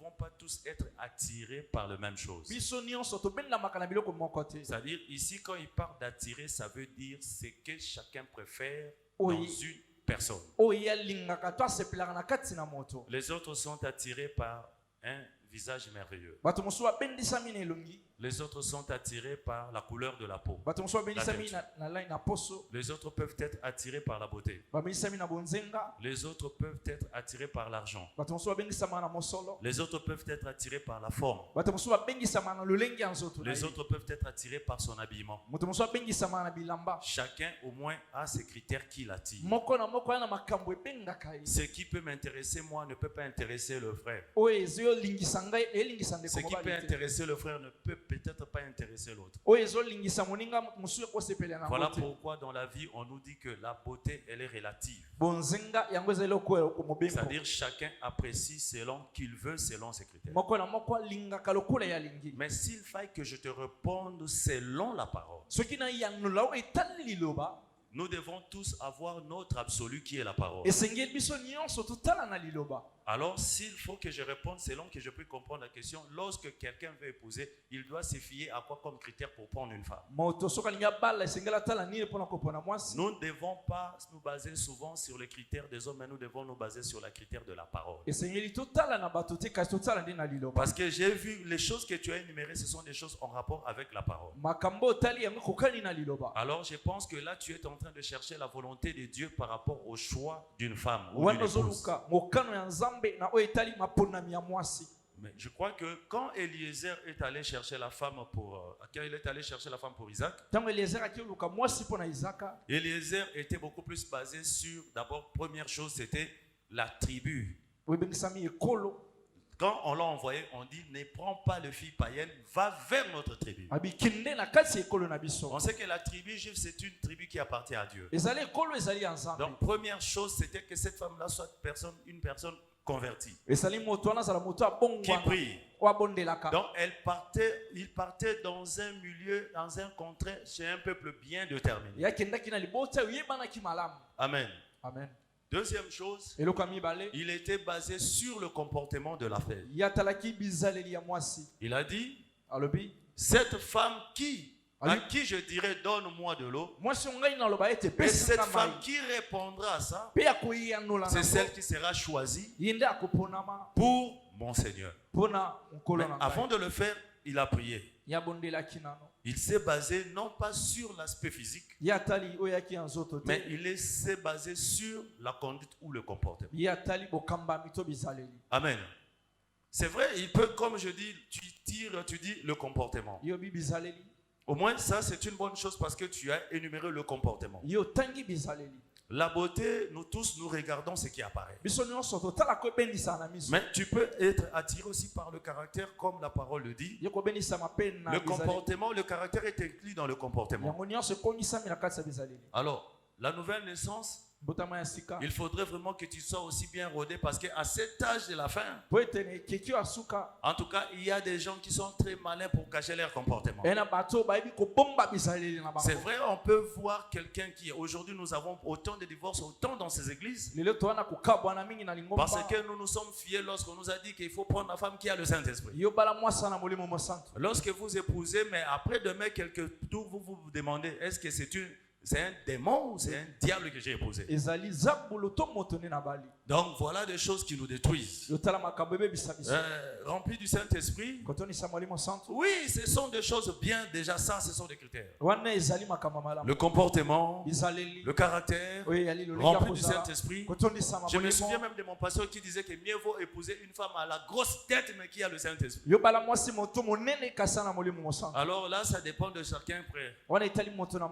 pouvons pas tous être attirés par la même chose. C'est-à-dire, ici, quand il parle d'attirer, ça veut dire ce que chacun préfère dans une personne. Les autres sont attirés par un visage merveilleux. Les autres sont attirés par la couleur de la peau. Les autres peuvent être attirés par la beauté. Les autres peuvent être attirés par l'argent. Les autres peuvent être attirés par la forme. Les autres peuvent être attirés par son habillement. Chacun au moins a ses critères qui l'attirent. Ce qui peut m'intéresser moi ne peut pas intéresser le frère. Ce qui peut intéresser le frère ne peut peut-être pas intéresser l'autre. Voilà pourquoi dans la vie on nous dit que la beauté elle est relative. C'est-à-dire chacun apprécie selon qu'il veut, selon ses critères. Mais s'il faille que je te réponde selon la parole, nous devons tous avoir notre absolu qui est la parole. Alors, s'il faut que je réponde selon que je peux comprendre la question, lorsque quelqu'un veut épouser, il doit se fier à quoi comme critère pour prendre une femme? Nous ne devons pas nous baser souvent sur les critères des hommes, mais nous devons nous baser sur les critères de la parole. Parce que j'ai vu les choses que tu as énumérées, ce sont des choses en rapport avec la parole. Alors, je pense que là, tu es en train de chercher la volonté de Dieu par rapport au choix d'une femme ou d'une épouse. Mais je crois que quand Eliezer est allé chercher la femme pour Isaac, Eliezer était beaucoup plus basé sur, d'abord, première chose, c'était la tribu. Quand on l'a envoyé, on dit ne prends pas le fille païenne, va vers notre tribu. On sait que la tribu juive, c'est une tribu qui appartient à Dieu. Donc, première chose, c'était que cette femme-là soit une personne convertie, qui prie. Donc, il partait dans un milieu, dans un contrée, chez un peuple bien déterminé. Amen. Amen. Deuxième chose, il était basé sur le comportement de la femme. Il a dit, cette femme à qui je dirais donne-moi de l'eau, et cette femme qui répondra à ça, c'est celle qui sera choisie pour mon Seigneur. Mais avant de le faire, il a prié. Il s'est basé non pas sur l'aspect physique, mais il s'est basé sur la conduite ou le comportement. Amen. C'est vrai, il peut, comme je dis, tu dis le comportement. Au moins, ça, c'est une bonne chose parce que tu as énuméré le comportement. La beauté, nous tous, nous regardons ce qui apparaît. Mais tu peux être attiré aussi par le caractère, comme la parole le dit. Le comportement, le caractère est inclus dans le comportement. Alors, la nouvelle naissance, il faudrait vraiment que tu sois aussi bien rodé parce qu'à cet âge de la fin, en tout cas, il y a des gens qui sont très malins pour cacher leur comportement. C'est vrai, on peut voir quelqu'un qui, aujourd'hui nous avons autant de divorces, autant dans ces églises, parce que nous nous sommes fiés lorsqu'on nous a dit qu'il faut prendre la femme qui a le Saint-Esprit. Lorsque vous épousez, mais après demain quelques tours, vous vous demandez, est-ce que c'est un démon ou c'est un diable que j'ai épousé? Donc voilà des choses qui nous détruisent. Remplis du Saint-Esprit. Oui, ce sont des choses bien. Déjà ça, ce sont des critères. Le comportement, le caractère, rempli du Saint-Esprit. Je me souviens même de mon pasteur qui disait que mieux vaut épouser une femme à la grosse tête mais qui a le Saint-Esprit. Alors là, ça dépend de chacun, frère.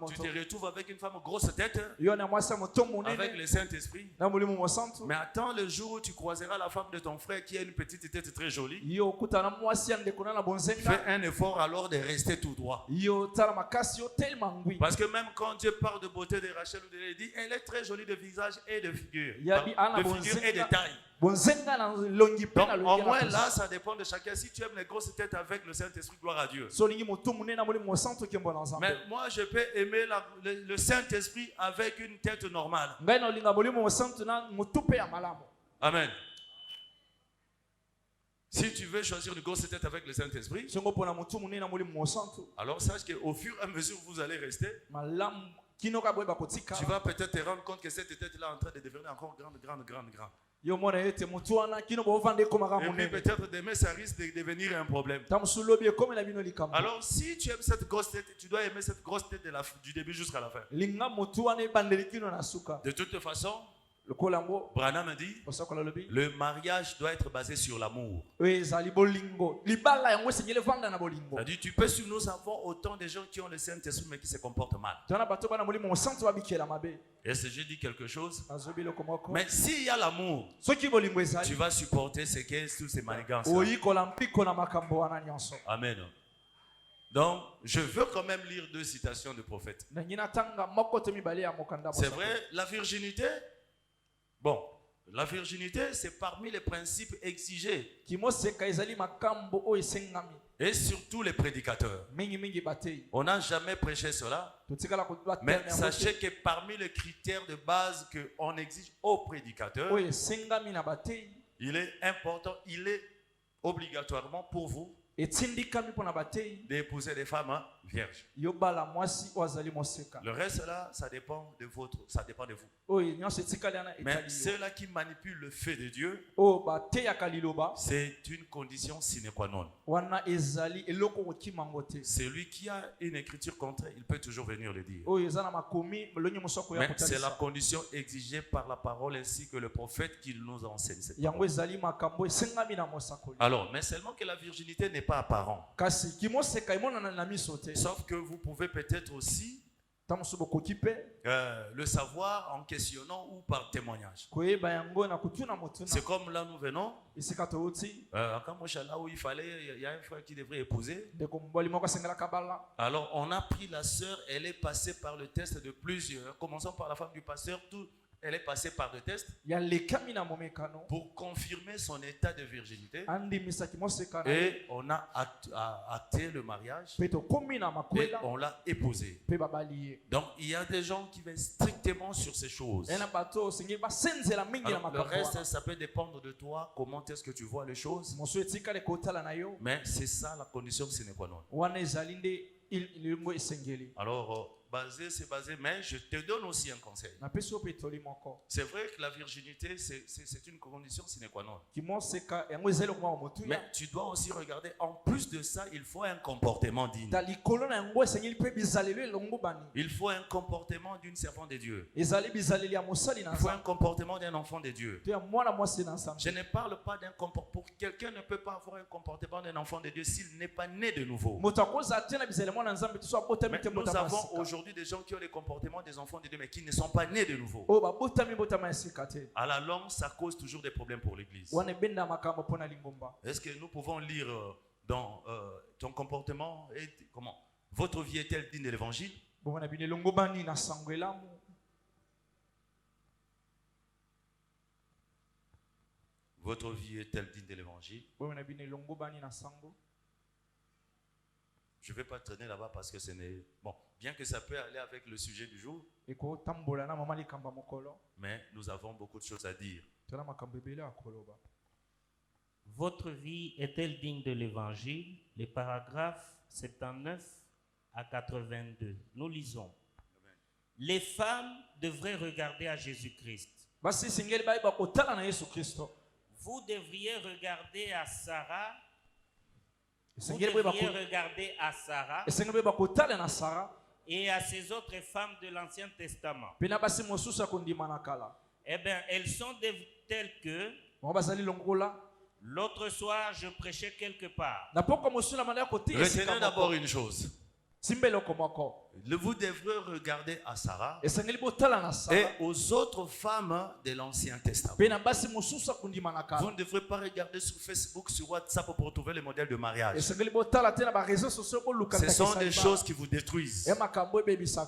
Tu te retrouves avec une femme grosse tête, avec le Saint-Esprit. Mais attends le jour où tu croiseras la femme de ton frère qui a une petite tête très jolie. Fais un effort alors de rester tout droit. Parce que même quand Dieu parle de beauté de Rachel ou de Léa, il dit elle est très jolie de visage et de figure. De figure et de taille. Donc au moins là, ça dépend de chacun. Si tu aimes les grosses têtes avec le Saint-Esprit, gloire à Dieu. Mais moi, je peux aimer le Saint-Esprit avec une tête normale. Amen. Si tu veux choisir une grosse tête avec le Saint-Esprit, alors sache qu'au fur et à mesure où vous allez rester, tu vas peut-être te rendre compte que cette tête-là est en train de devenir encore grande. Et puis peut-être demain, ça risque de devenir un problème. Alors si tu aimes cette grosse tête, tu dois aimer cette grosse tête du début jusqu'à la fin. De toute façon, Branham a dit, le mariage doit être basé sur l'amour. C'est-à-dire, tu peux suivre, nous avons autant de gens qui ont le Saint-Esprit mais qui se comportent mal. Est-ce que j'ai dit quelque chose? Mais s'il y a l'amour, tu vas supporter toutes ces manigances. Amen. Donc, je veux quand même lire 2 citations de prophètes. C'est vrai, la virginité. Bon, la virginité, c'est parmi les principes exigés. Et surtout les prédicateurs. On n'a jamais prêché cela. Mais sachez que parmi les critères de base qu'on exige aux prédicateurs, il est important, il est obligatoirement pour vous d'épouser des femmes vierges. Le reste là, ça dépend de vous. Mais ceux-là qui manipulent le feu de Dieu, c'est une condition sine qua non. Celui qui a une écriture contraire, il peut toujours venir le dire. Mais c'est la condition exigée par la parole ainsi que le prophète qui nous enseigne. Alors, mais seulement que la virginité n'est pas apparente. Sauf que vous pouvez peut-être aussi le savoir en questionnant ou par témoignage. C'est comme là nous venons. Quand moi je suis là où il y a un frère qui devrait épouser. Alors on a pris la sœur, elle est passée par le test de plusieurs. Commençons par la femme du pasteur. Elle est passée par le test pour confirmer son état de virginité. Et on a acté le mariage et on l'a épousé. Donc il y a des gens qui vont strictement sur ces choses. Alors, le reste, ça peut dépendre de toi. Comment est-ce que tu vois les choses? Mais c'est ça la condition sine qua non. Alors, c'est basé, mais je te donne aussi un conseil. C'est vrai que la virginité, c'est une condition sine qua non. Mais tu dois aussi regarder, en plus de ça, il faut un comportement digne. Il faut un comportement d'une servante de Dieu. Il faut un comportement d'un enfant de Dieu. Je ne parle pas d'un comportement. Quelqu'un ne peut pas avoir un comportement d'un enfant de Dieu s'il n'est pas né de nouveau. Mais nous avons aujourd'hui des gens qui ont les comportements des enfants de Dieu mais qui ne sont pas nés de nouveau. À la longue, ça cause toujours des problèmes pour l'église. Est-ce que nous pouvons lire dans ton comportement et comment votre vie est-elle digne de l'évangile? Votre vie est-elle digne de l'évangile? Je ne vais pas traîner là-bas parce que ce n'est... Bon, bien que ça peut aller avec le sujet du jour, mais nous avons beaucoup de choses à dire. Votre vie est-elle digne de l'évangile? Les paragraphes 79 à 82. Nous lisons. Les femmes devraient regarder à Jésus-Christ. Vous devriez regarder à Sarah. Vous devriez regarder à Sarah et à ces autres femmes de l'Ancien Testament. Eh bien, elles sont telles que l'autre soir, je prêchais quelque part. Retenez d'abord une chose. Vous devrez regarder à Sarah et aux autres femmes de l'Ancien Testament. Vous ne devrez pas regarder sur Facebook, sur WhatsApp pour trouver le modèle de mariage. Ce sont des choses qui vous détruisent.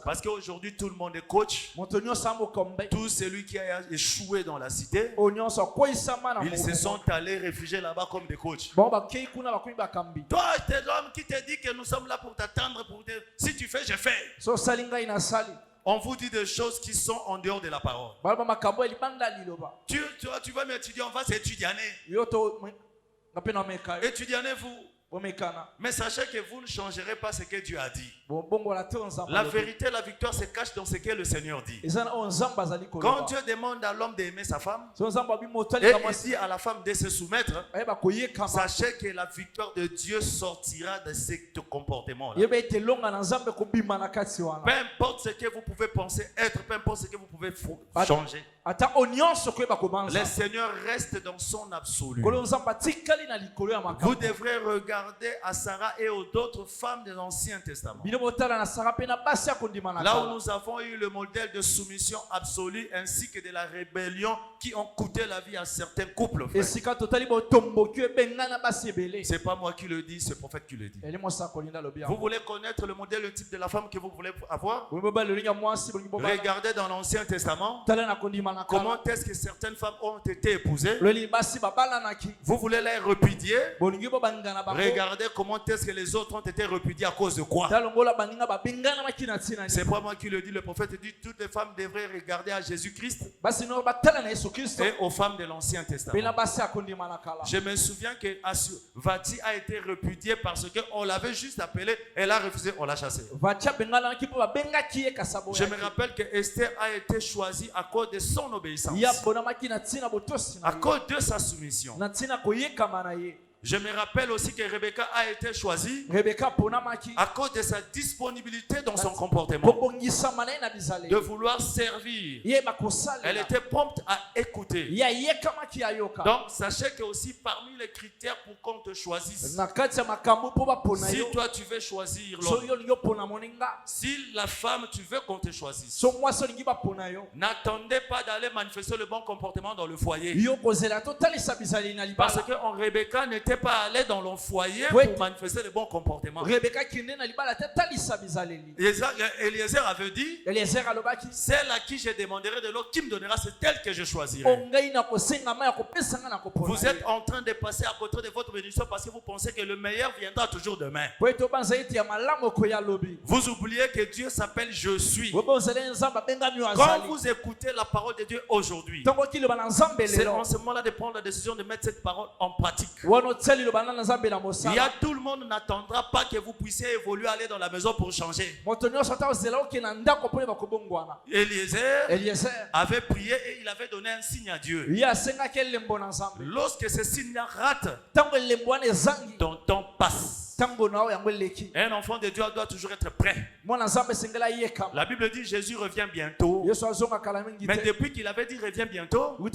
Parce qu'aujourd'hui, tout le monde est coach. Tout celui qui a échoué dans la cité, ils se sont allés réfugier là-bas comme des coachs. Toi, t'es l'homme qui te dit que nous sommes là pour t'attendre. Si tu fais, je fais. On vous dit des choses qui sont en dehors de la parole. Tu vas m'étudier, on va s'étudier. Étudiez-vous. Mais sachez que vous ne changerez pas ce que Dieu a dit. La vérité, la victoire se cache dans ce que le Seigneur dit. Quand Dieu demande à l'homme d'aimer sa femme, et il dit à la femme de se soumettre, sachez que la victoire de Dieu sortira de ce comportement-là. Peu importe ce que vous pouvez penser être, peu importe ce que vous pouvez changer, le Seigneur reste dans son absolu. Vous devrez regarder à Sarah et aux autres femmes de l'Ancien Testament. Là où nous avons eu le modèle de soumission absolue ainsi que de la rébellion qui ont coûté la vie à certains couples. C'est pas moi qui le dis, c'est le prophète qui le dit. Vous voulez connaître le modèle, le type de la femme que vous voulez avoir? Regardez dans l'Ancien Testament comment est-ce que certaines femmes ont été épousées. Vous voulez les répudier? Regardez comment est-ce que les autres ont été répudiés à cause de quoi. C'est pas moi qui le dis, le prophète dit toutes les femmes devraient regarder à Jésus-Christ et aux femmes de l'Ancien Testament. Je me souviens que Vati a été répudiée parce qu'on l'avait juste appelée, elle a refusé, on l'a chassée. Je me rappelle que Esther a été choisie à cause de son obéissance, à cause de sa soumission. Je me rappelle aussi que Rebecca a été choisie à cause de sa disponibilité dans son comportement, de vouloir servir. Elle était prompte à écouter. Donc sachez que aussi parmi les critères pour qu'on te choisisse, si toi tu veux choisir l'homme, si la femme tu veux qu'on te choisisse, n'attendez pas d'aller manifester le bon comportement dans le foyer, parce que Rebecca n'était pas allé dans le foyer pour manifester le bon comportement. Eliezer avait dit, celle à qui je demanderai de l'eau, qui me donnera, c'est elle que je choisirai. Vous êtes en train de passer à côté de votre bénédiction parce que vous pensez que le meilleur viendra toujours demain. Vous oubliez que Dieu s'appelle Je suis. Quand vous écoutez la parole de Dieu aujourd'hui, c'est en ce moment-là de prendre la décision de mettre cette parole en pratique. Il y a tout le monde n'attendra pas que vous puissiez évoluer, aller dans la maison pour changer. Eliezer avait prié et il avait donné un signe à Dieu. Lorsque ce signe rate, ton temps passe. Un enfant de Dieu doit toujours être prêt. La Bible dit Jésus revient bientôt. Mais depuis qu'il avait dit revient bientôt, on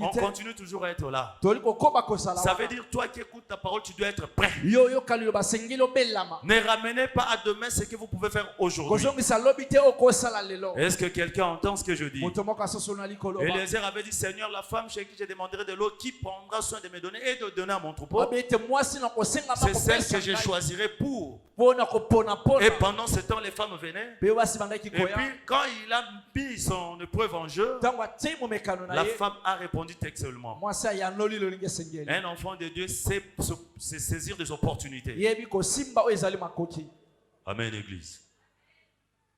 continue toujours à être là. Ça veut dire toi qui écoutes ta parole, tu dois être prêt. Ne ramenez pas à demain ce que vous pouvez faire aujourd'hui. Est-ce que quelqu'un entend ce que je dis? Eliezer avait dit Seigneur, la femme chez qui je demanderai de l'eau, qui prendra soin de me donner et de donner à mon troupeau, c'est celle que je choisirai pour. Et pendant ce temps, les femmes venaient. Et puis, quand il a mis son épreuve en jeu, la femme a répondu textuellement. Un enfant de Dieu sait se saisir des opportunités. Amen, Église.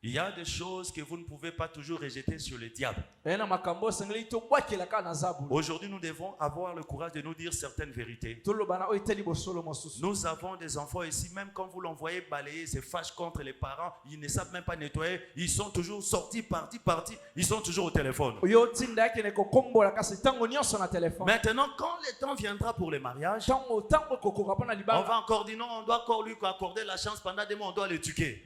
Il y a des choses que vous ne pouvez pas toujours rejeter sur le diable. Aujourd'hui, nous devons avoir le courage de nous dire certaines vérités. Nous avons des enfants ici, même quand vous l'envoyez balayer, se fâchent contre les parents, ils ne savent même pas nettoyer, ils sont toujours sortis, partis, ils sont toujours au téléphone. Maintenant, quand le temps viendra pour les mariages, on va encore dire non, on doit encore lui accorder la chance pendant des mois, on doit l'éduquer.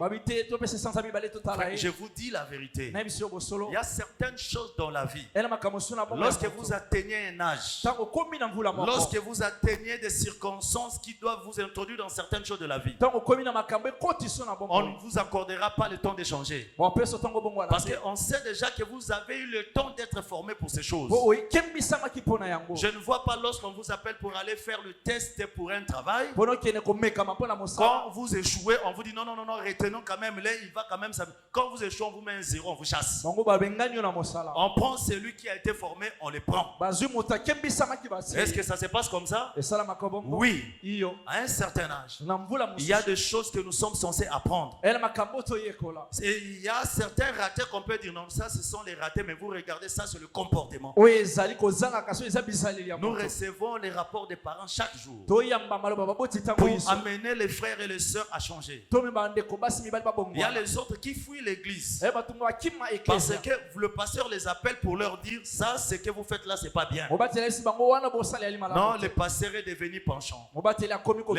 Frère, je vous dis la vérité. Il y a certaines choses dans la vie. Lorsque vous atteignez un âge, lorsque vous atteignez des circonstances qui doivent vous introduire dans certaines choses de la vie, on ne vous accordera pas le temps de changer. Parce qu'on sait déjà que vous avez eu le temps d'être formé pour ces choses. Je ne vois pas lorsqu'on vous appelle pour aller faire le test pour un travail. Quand vous échouez, on vous dit non, retenons quand même, là, il va quand même s'amuser. Quand vous échouez, on vous met un 0, on vous chasse. On prend celui qui a été formé, on le prend. Est-ce que ça se passe comme ça? Oui. À un certain âge, il y a des choses que nous sommes censés apprendre. Et il y a certains ratés qu'on peut dire, non, ça ce sont les ratés, mais vous regardez ça, c'est le comportement. Nous recevons les rapports des parents chaque jour pour amener les frères et les sœurs à changer. Il y a les autres qui fuient l'église parce que le pasteur les appelle pour leur dire, ça ce que vous faites là c'est pas bien. Non, le pasteur est devenu penchant. Le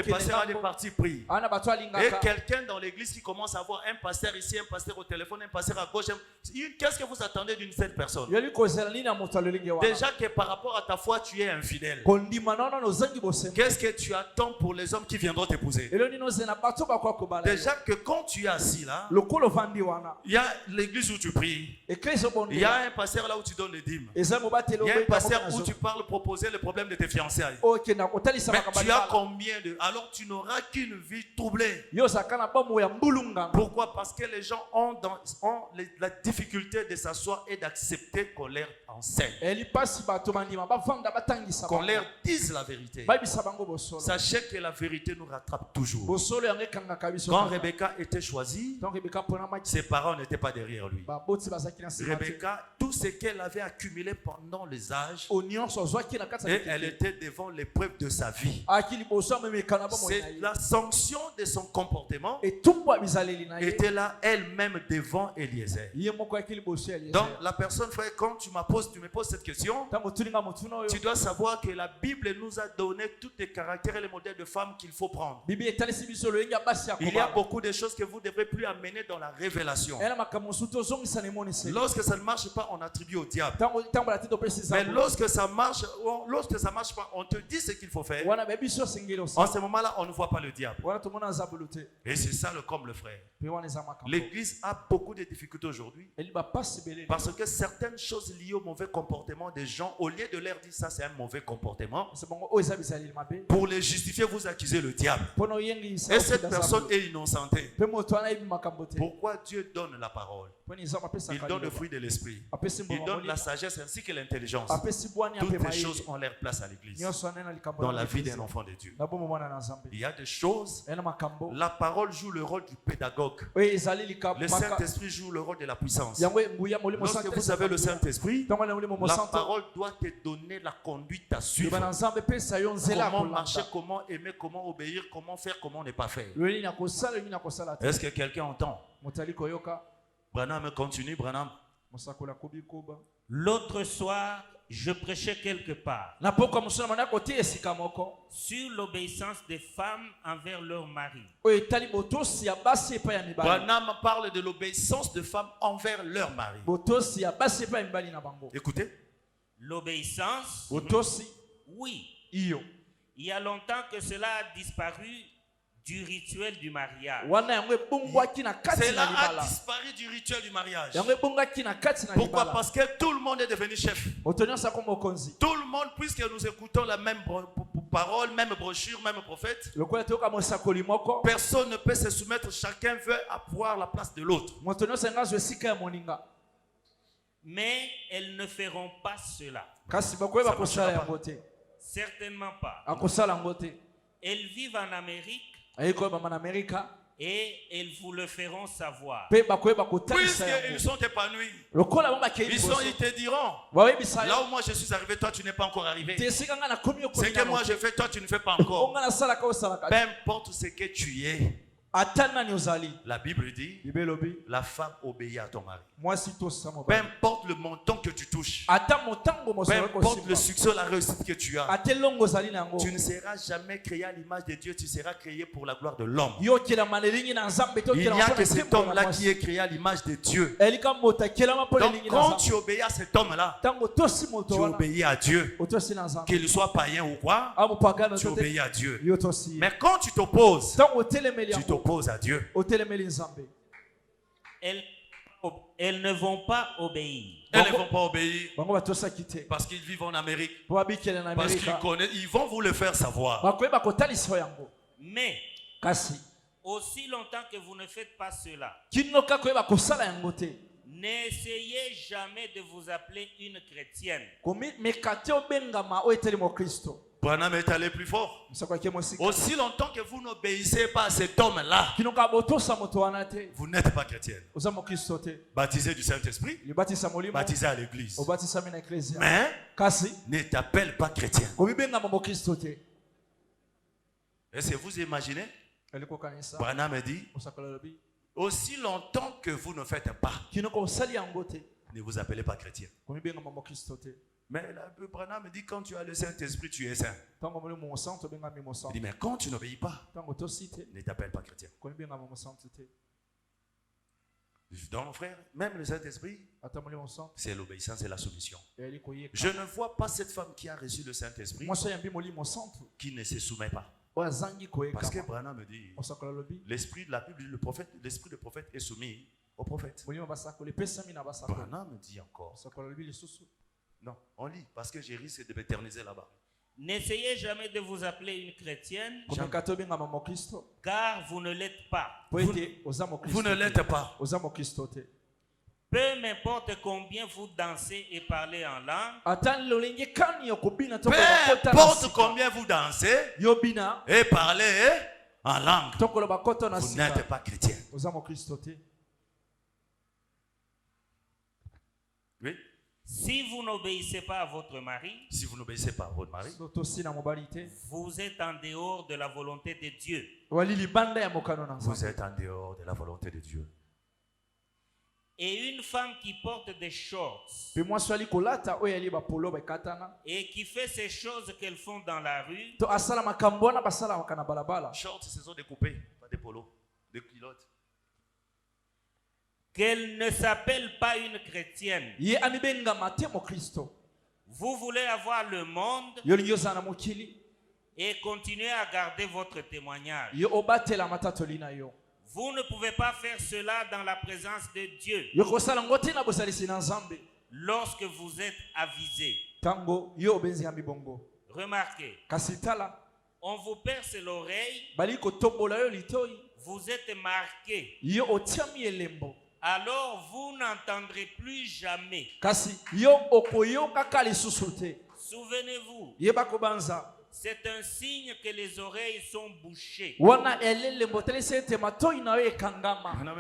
pasteur a des partis pris. Et quelqu'un dans l'église qui commence à voir un pasteur ici, un pasteur au téléphone, un pasteur à gauche, qu'est-ce que vous attendez d'une seule personne? Déjà que par rapport à ta foi tu es infidèle. Qu'est-ce que tu attends pour les hommes qui viendront t'épouser? Déjà que quand tu es assis là, il y a l'église où tu pries, il y a un pasteur là où tu donnes les dîmes, il y a un pasteur où tu parles proposer le problème de tes fiançailles. Mais tu as combien de... Alors tu n'auras qu'une vie troublée. Pourquoi? Parce que les gens ont la difficulté de s'asseoir et d'accepter qu'on leur enseigne, qu'on leur dise la vérité. Sachez que la vérité nous rattrape toujours. Quand Rebecca était choisie, ses parents n'étaient pas derrière lui. Rebecca, tout ce qu'elle avait accumulé pendant les âges, et elle était devant l'épreuve de sa vie. C'est la sanction de son comportement était là elle-même devant Eliezer. Donc la personne, frère, quand tu me poses cette question, tu dois savoir que la Bible nous a donné tous les caractères et les modèles de femmes qu'il faut prendre. Il y a beaucoup de choses que vous ne devrez plus amener dans la révélation. Lorsque ça ne marche pas, on attribue au diable. Mais lorsque ça marche pas, on te dit ce qu'il faut faire. En ce moment-là, on ne voit pas le diable. Et c'est ça le comble, frère. L'église a beaucoup de difficultés aujourd'hui parce que certaines choses liées au mauvais comportement des gens, au lieu de leur dire ça c'est un mauvais comportement, pour les justifier, vous accusez le diable. Et cette personne est innocentée. Pourquoi Dieu donne la parole? Il donne le fruit de l'esprit. Il donne la sagesse ainsi que l'intelligence. Toutes les choses ont leur place à l'église, dans la vie d'un enfant de Dieu. Il y a des choses, la parole joue le rôle du pédagogue. Le Saint-Esprit joue le rôle de la puissance. Lorsque vous avez le Saint-Esprit, la parole doit te donner la conduite à suivre. Comment marcher, comment aimer, comment obéir, comment faire, comment ne pas faire. Est-ce que quelqu'un entend? Branham continue, Branham. L'autre soir, je prêchais quelque part sur l'obéissance des femmes envers leur mari. Branham parle de l'obéissance des femmes envers leur mari. Écoutez. L'obéissance, oui. Il y a longtemps que cela a disparu du rituel du mariage. Cela a disparu du rituel du mariage. Pourquoi? Parce que tout le monde est devenu chef. Tout le monde, puisque nous écoutons la même parole, même brochure, même prophète, personne ne peut se soumettre. Chacun veut avoir la place de l'autre. Mais elles ne feront pas cela. Certainement pas. Elles vivent en Amérique et elles vous le feront savoir. Puisqu'ils sont épanouis, ils te diront, là où moi je suis arrivé, toi tu n'es pas encore arrivé. Ce que moi je fais, toi tu ne fais pas encore. Peu importe ce que tu es, la Bible dit, la femme obéit à ton mari. Peu importe le montant que tu touches, peu importe le succès, la réussite que tu as, tu ne seras jamais créé à l'image de Dieu, tu seras créé pour la gloire de l'homme. Il n'y a que cet homme-là qui est créé à l'image de Dieu. Donc quand tu obéis à cet homme-là, tu obéis à Dieu. Qu'il soit païen ou quoi, tu obéis à Dieu. Mais quand tu t'opposes, tu t'opposes à Dieu. Elles ne vont pas obéir. Elles ne vont pas obéir parce qu'ils vivent en Amérique. Parce qu'ils connaissent, ils vont vous le faire savoir. Mais Aussi longtemps que vous ne faites pas cela, n'essayez jamais de vous appeler une chrétienne. Branham est allé plus fort. Aussi longtemps que vous n'obéissez pas à cet homme-là, vous n'êtes pas chrétienne. Baptisé du Saint-Esprit, baptisé à l'église. Mais ne t'appelle pas chrétien. Est-ce que vous imaginez? Branham dit, aussi longtemps que vous ne faites pas, ne vous appelez pas chrétien. Mais Branham dit, quand tu as le Saint-Esprit, tu es saint. Il dit, mais quand tu n'obéis pas, ne t'appelle pas chrétien. Donc, frère, même le Saint-Esprit, c'est l'obéissance et la soumission. Je ne vois pas cette femme qui a reçu le Saint-Esprit qui ne se soumet pas. Parce que Branham me dit, l'esprit de la Bible, l'esprit du prophète est soumis au prophète. Branham me dit encore. Non, on lit, parce que j'ai risque de m'éterniser là-bas. N'essayez jamais de vous appeler une chrétienne, car vous ne l'êtes pas. Vous ne l'êtes pas. Peu m'importe combien vous dansez et parlez en langue. Peu importe combien vous dansez et parlez en langue, vous n'êtes pas chrétien. Oui. Si vous n'obéissez pas à votre mari, vous êtes en dehors de la volonté de Dieu. Vous êtes en dehors de la volonté de Dieu. Et une femme qui porte des shorts et qui fait ces choses qu'elles font dans la rue, shorts, ce sont des coupés, pas des polos, des culottes. Qu'elle ne s'appelle pas une chrétienne. Vous voulez avoir le monde et continuer à garder votre témoignage. Vous ne pouvez pas faire cela dans la présence de Dieu. Lorsque vous êtes avisé. Remarquez. On vous perce l'oreille. Vous êtes marqué. Alors vous n'entendrez plus jamais. Souvenez-vous. C'est un signe que les oreilles sont bouchées. On a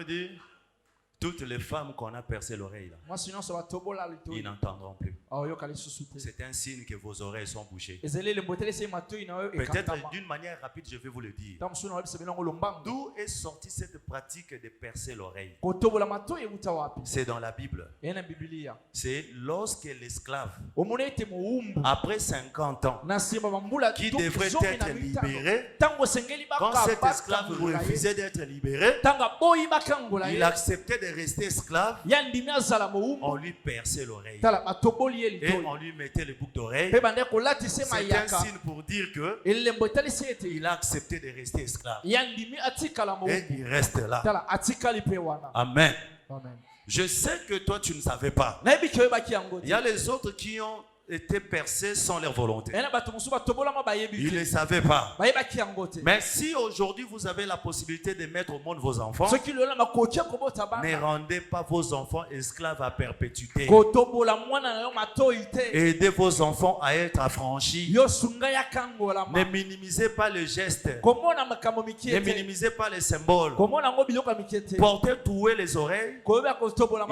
dit, toutes les femmes qu'on a percé l'oreille là, ils n'entendront plus. C'est un signe que vos oreilles sont bouchées. Peut-être d'une manière rapide, je vais vous le dire. D'où est sortie cette pratique de percer l'oreille? C'est dans la Bible. C'est lorsque l'esclave, après 50 ans, qui devrait être libéré, quand cet esclave refusait d'être libéré, il acceptait de rester esclave, on lui perçait l'oreille et on lui mettait les boucles d'oreille. C'est un signe pour dire que il a accepté de rester esclave et il reste là. Amen. Je sais que toi tu ne savais pas. Il y a les autres qui ont été percés sans leur volonté. Ils ne savaient pas. Mais si aujourd'hui vous avez la possibilité de mettre au monde vos enfants, ne rendez pas vos enfants esclaves à perpétuité. Aidez vos enfants à être affranchis. Ne minimisez pas le geste. Ne minimisez pas les symboles. Porter touer les oreilles, il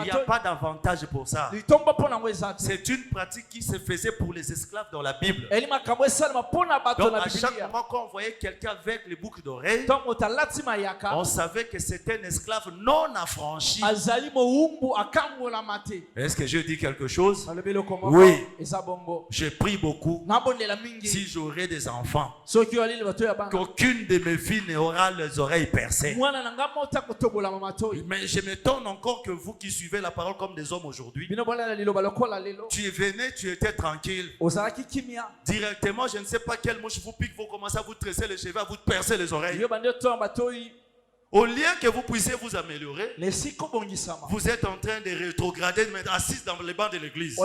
n'y a pas d'avantage pour ça. C'est une pratique qui se faisait pour les esclaves dans la Bible. Donc à chaque moment qu'on voyait quelqu'un avec les boucles d'oreilles, on savait que c'était un esclave non affranchi. Est-ce que je dis quelque chose? Oui. Je prie beaucoup. Si j'aurai des enfants, qu'aucune de mes filles n'aura les oreilles percées. Mais je m'étonne encore que vous qui suivez la parole comme des hommes aujourd'hui, tu es venu, tu étais tranquille. Directement, je ne sais pas quelle mouche vous pique, vous commencez à vous tresser les cheveux, à vous percer les oreilles. Au lieu que vous puissiez vous améliorer, vous êtes en train de rétrograder, de mettre assise dans les bancs de l'église.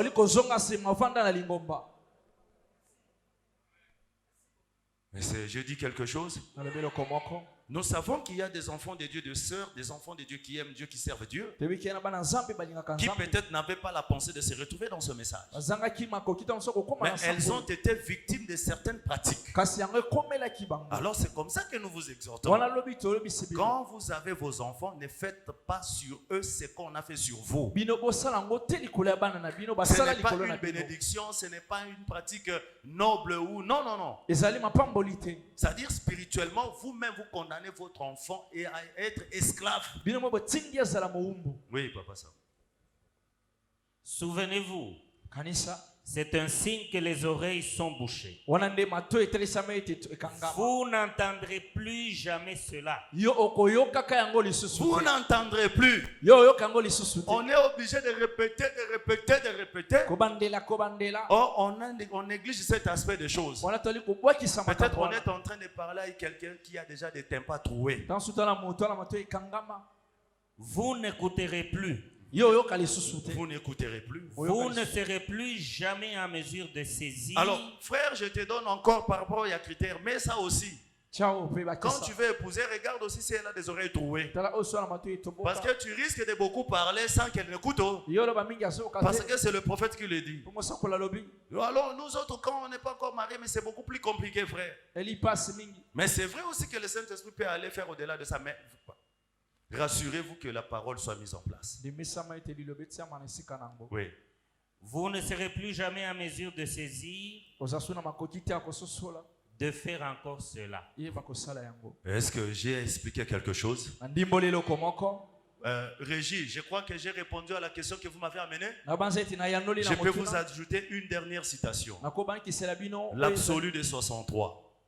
Mais je dis quelque chose. Nous savons qu'il y a des enfants de Dieu, des sœurs, des enfants de Dieu qui aiment Dieu, qui servent Dieu, qui peut-être n'avaient pas la pensée de se retrouver dans ce message. Mais elles ont été victimes de certaines pratiques. Alors c'est comme ça que nous vous exhortons. Quand vous avez vos enfants, ne faites pas sur eux ce qu'on a fait sur vous. Ce n'est pas une bénédiction, ce n'est pas une pratique noble ou non. C'est-à-dire spirituellement, vous-même vous condamnez votre enfant et à être esclave. Oui, papa, ça. Souvenez-vous, c'est un signe que les oreilles sont bouchées. Vous n'entendrez plus jamais cela. Vous n'entendrez plus. On est obligé de répéter. Or, on néglige cet aspect des choses. Peut-être on est en train de parler avec quelqu'un qui a déjà des tympans troués. Vous n'écouterez plus. Vous n'écouterez plus. Vous ne serez plus jamais en mesure de saisir. Alors, frère, je te donne encore par rapport à critères, mais ça aussi. Quand tu veux épouser, regarde aussi si elle a des oreilles trouées. Parce que tu risques de beaucoup parler sans qu'elle n'écoute. Parce que c'est le prophète qui le dit. Alors, nous autres, quand on n'est pas encore mariés, mais c'est beaucoup plus compliqué, frère. Mais c'est vrai aussi que le Saint-Esprit peut aller faire au-delà de ça. Mais rassurez-vous que la parole soit mise en place. Oui. Vous ne serez plus jamais en mesure de saisir, de faire encore cela. Est-ce que j'ai expliqué quelque chose? Régis, je crois que j'ai répondu à la question que vous m'avez amenée. Je peux vous ajouter une dernière citation. L'absolu de 63.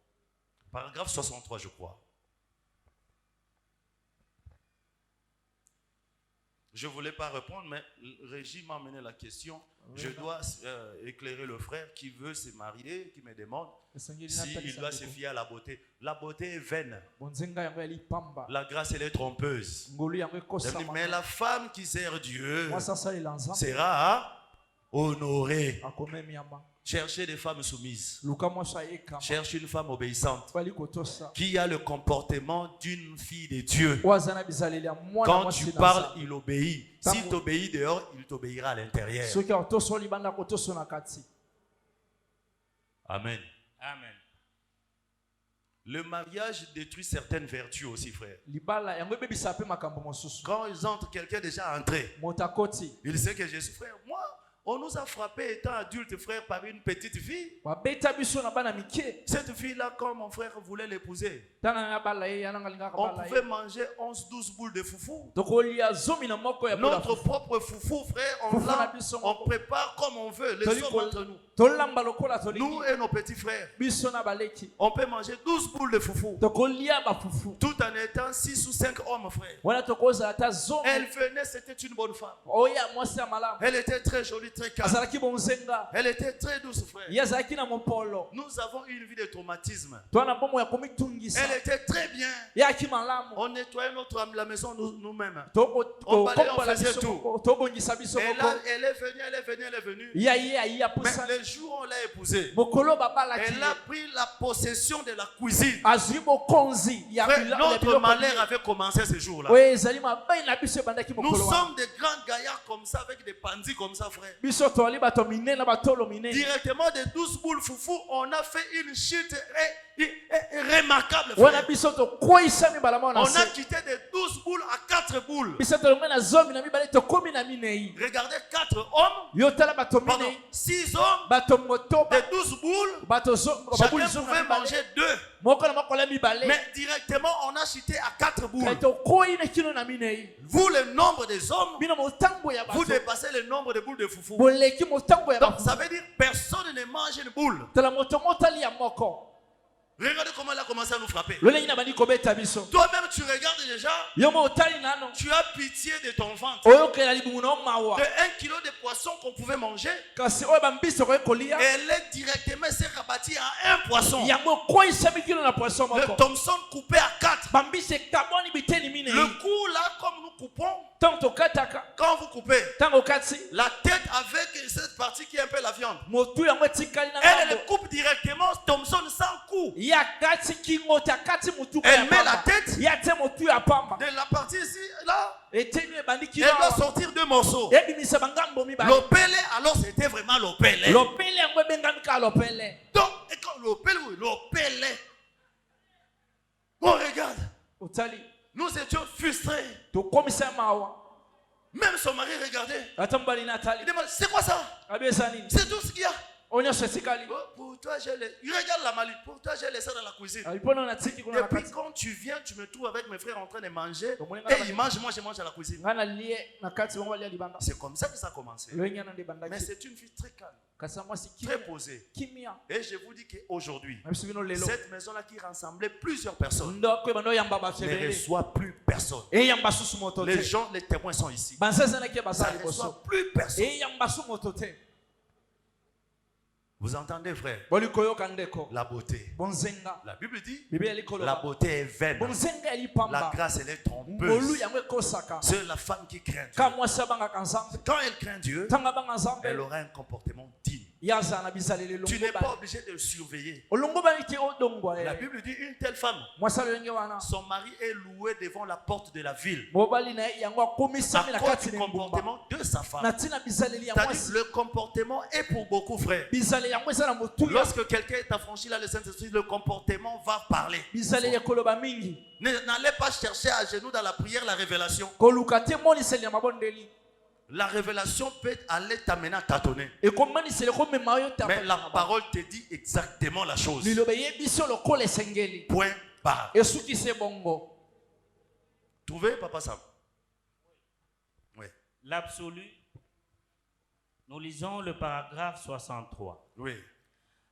Paragraphe 63, je crois. Je ne voulais pas répondre, mais Régis m'a amené la question. Je dois éclairer le frère qui veut se marier, qui me demande s'il doit se fier à la beauté. La beauté est vaine. La grâce, elle est trompeuse. Mais la femme qui sert Dieu sera honorée. Cherchez des femmes soumises. Cherchez une femme obéissante qui a le comportement d'une fille de Dieu. Quand tu parles, il obéit. S'il t'obéit dehors, il t'obéira à l'intérieur. Amen. Amen. Le mariage détruit certaines vertus aussi, frère. Quand ils entrent, quelqu'un est déjà entré. Il sait que je suis frère. Moi, on nous a frappé étant adultes, frère, par une petite fille. Cette fille-là, quand mon frère voulait l'épouser, on pouvait manger 11-12 boules de foufou. Notre propre foufou, frère, on prépare comme on veut. Les hommes entre nous. Nous et nos petits frères. On peut manger 12 boules de foufou. Tout en étant 6 ou 5 hommes, frère. Elle venait, c'était une bonne femme. Elle était très jolie, très calme. Elle était très douce, frère. Nous avons une vie de traumatisme. Elle était très bien. On nettoyait la maison nous-mêmes. On balayait, on faisait tout. Et là, elle est venue. Mais le jour où on l'a épousée, elle a pris la possession de la cuisine. Frère, notre malheur avait commencé ce jour-là. Nous sommes des grands gaillards comme ça, avec des pandis comme ça, frère. Directement des 12 boules foufou, on a fait une chute remarquable, frère. On a quitté des 12 boules à 4 boules. Regardez 4 hommes, pardon, 6 hommes, des 12 boules, chacun pouvait manger 2. Mais directement, on a chuté à 4 boules. Vous, le nombre des hommes, vous dépassez le nombre de boules de foufou. Donc, ça veut dire personne ne mange une boule. Regardez comment elle a commencé à nous frapper. Toi-même, tu regardes déjà. Tu as pitié de ton ventre. De 1 kilo de poisson qu'on pouvait manger. Elle est directement s'est rabattie à 1 poisson. Le Thompson coupé à 4. Le cou là, comme nous coupons. Quand vous coupez la tête avec cette partie qui est un peu la viande, elle coupe directement Thompson sans cou. Elle met la tête morceaux. L'opele, alors c'était vraiment l'opele. Donc, et quand l'opele. On regarde. Nous étions frustrés. Même son mari regardait. Il demande, c'est quoi ça? C'est tout ce qu'il y a. Pour toi, il regarde la malice. Pour toi, j'ai laissé dans la cuisine. Et puis quand tu viens, tu me trouves avec mes frères en train de manger. Et ils mangent, moi je mange à la cuisine. C'est comme ça que ça a commencé. Mais c'est une fille très calme, très posée. Et je vous dis qu'aujourd'hui, cette maison-là qui rassemblait plusieurs personnes ne reçoit plus personne. Les gens, les témoins sont ici. Ça ne reçoit plus personne. Vous entendez, frère? La beauté. La Bible dit, la beauté est vaine. La grâce, elle est trompeuse. C'est la femme qui craint Dieu. Quand elle craint Dieu, elle aura un comportement digne. Tu n'es pas obligé de le surveiller. La Bible dit, une telle femme, son mari est loué devant la porte de la ville à cause du comportement de sa femme. C'est-à-dire, le comportement est pour beaucoup, frères. Lorsque quelqu'un est affranchi là, le Saint-Esprit, le comportement va parler. N'allez pas chercher à genoux dans la prière la révélation. La révélation peut aller t'amener à tâtonner. Mais la parole te dit exactement la chose. Point barre. Trouvez, Papa Sam? Oui. L'absolu. Nous lisons le paragraphe 63. Oui.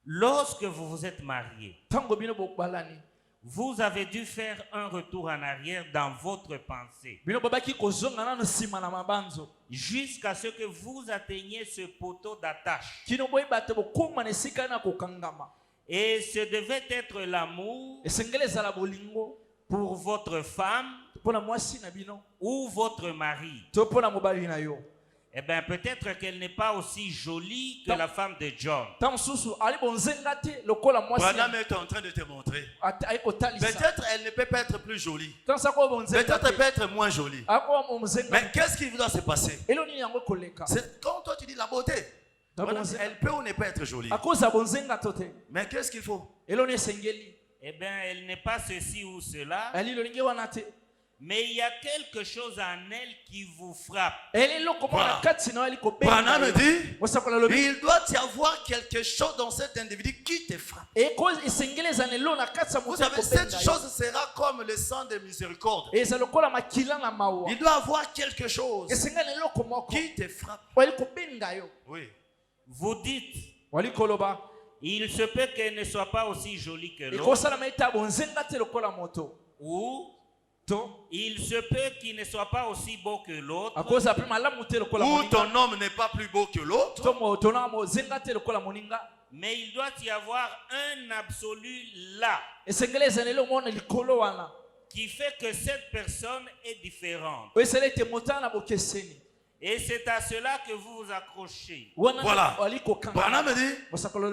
Lorsque vous vous êtes mariés, vous avez dû faire un retour en arrière dans votre pensée jusqu'à ce que vous atteigniez ce poteau d'attache. Et ce devait être l'amour pour votre femme ou votre mari. Eh bien, peut-être qu'elle n'est pas aussi jolie que la femme de John. Branham est en train de te montrer. Peut-être elle ne peut pas être plus jolie. Peut-être elle peut être moins jolie. Mais qu'est-ce qui doit se passer? C'est quand toi tu dis la beauté. Elle peut ou ne peut être jolie. Mais qu'est-ce qu'il faut? Eh bien, elle n'est pas ceci ou cela. Mais il y a quelque chose en elle qui vous frappe. Voilà. Branham dit, il doit y avoir quelque chose dans cet individu qui te frappe. Vous savez, cette chose sera comme le sang de miséricorde. Il doit avoir quelque chose qui te frappe. Oui. Vous dites, il se peut qu'elle ne soit pas aussi jolie que l'autre. Ou il se peut qu'il ne soit pas aussi beau que l'autre. Ou ton homme n'est pas plus beau que l'autre. Mais il doit y avoir un absolu là qui fait que cette personne est différente. Et c'est à cela que vous vous accrochez. Voilà. Branham dit,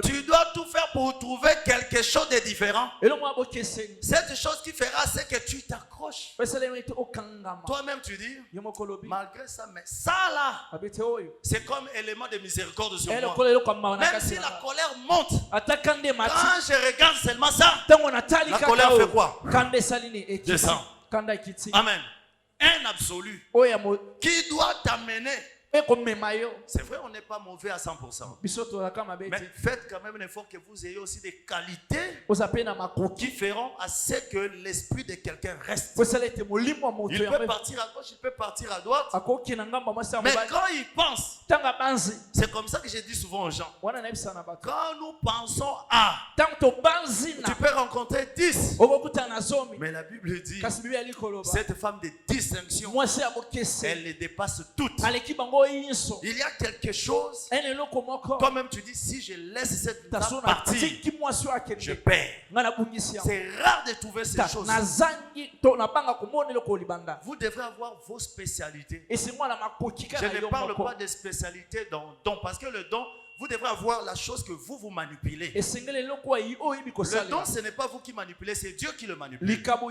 tu dois tout faire pour trouver quelque chose de différent. Cette chose qui fera, c'est que tu t'accroches. Toi-même, tu dis, malgré ça, mais ça là, c'est comme élément de miséricorde sur moi. Même si la colère monte, quand je regarde seulement ça, la colère fait quoi? Descend. Amen. Un absolu qui doit t'amener. C'est vrai, on n'est pas mauvais à 100%. Mais faites quand même un effort que vous ayez aussi des qualités qui feront à ce que l'esprit de quelqu'un reste. Il peut partir à gauche, il peut partir à droite. Mais quand il pense, c'est comme ça que je dis souvent aux gens. Quand nous pensons à, tu peux rencontrer 10. Mais la Bible dit, cette femme de distinction, elle les dépasse toutes. Il y a quelque chose. Toi-même tu dis, si je laisse cette femme partir, je perds. C'est rare de trouver ces choses. Vous devrez avoir vos spécialités. Je ne parle pas de spécialité dans le don, parce que le don, vous devrez avoir la chose que vous manipulez. Le don, ce n'est pas vous qui manipulez, c'est Dieu qui le manipule. En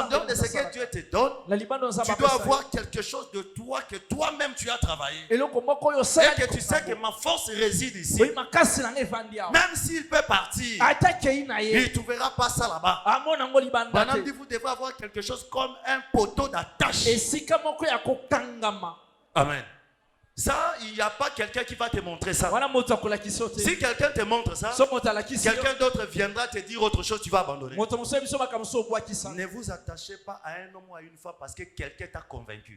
dehors de ce que Dieu te donne, tu dois avoir quelque chose de toi que toi-même tu as travaillé. Et que tu sais que ma force réside ici. Même s'il peut partir, il ne trouvera pas ça là-bas. Maintenant, vous devrez avoir quelque chose comme un poteau d'attache. Amen. Ça, il n'y a pas quelqu'un qui va te montrer ça. Si quelqu'un te montre ça, quelqu'un d'autre viendra te dire autre chose, tu vas abandonner. Ne vous attachez pas à un homme ou à une femme parce que quelqu'un t'a convaincu.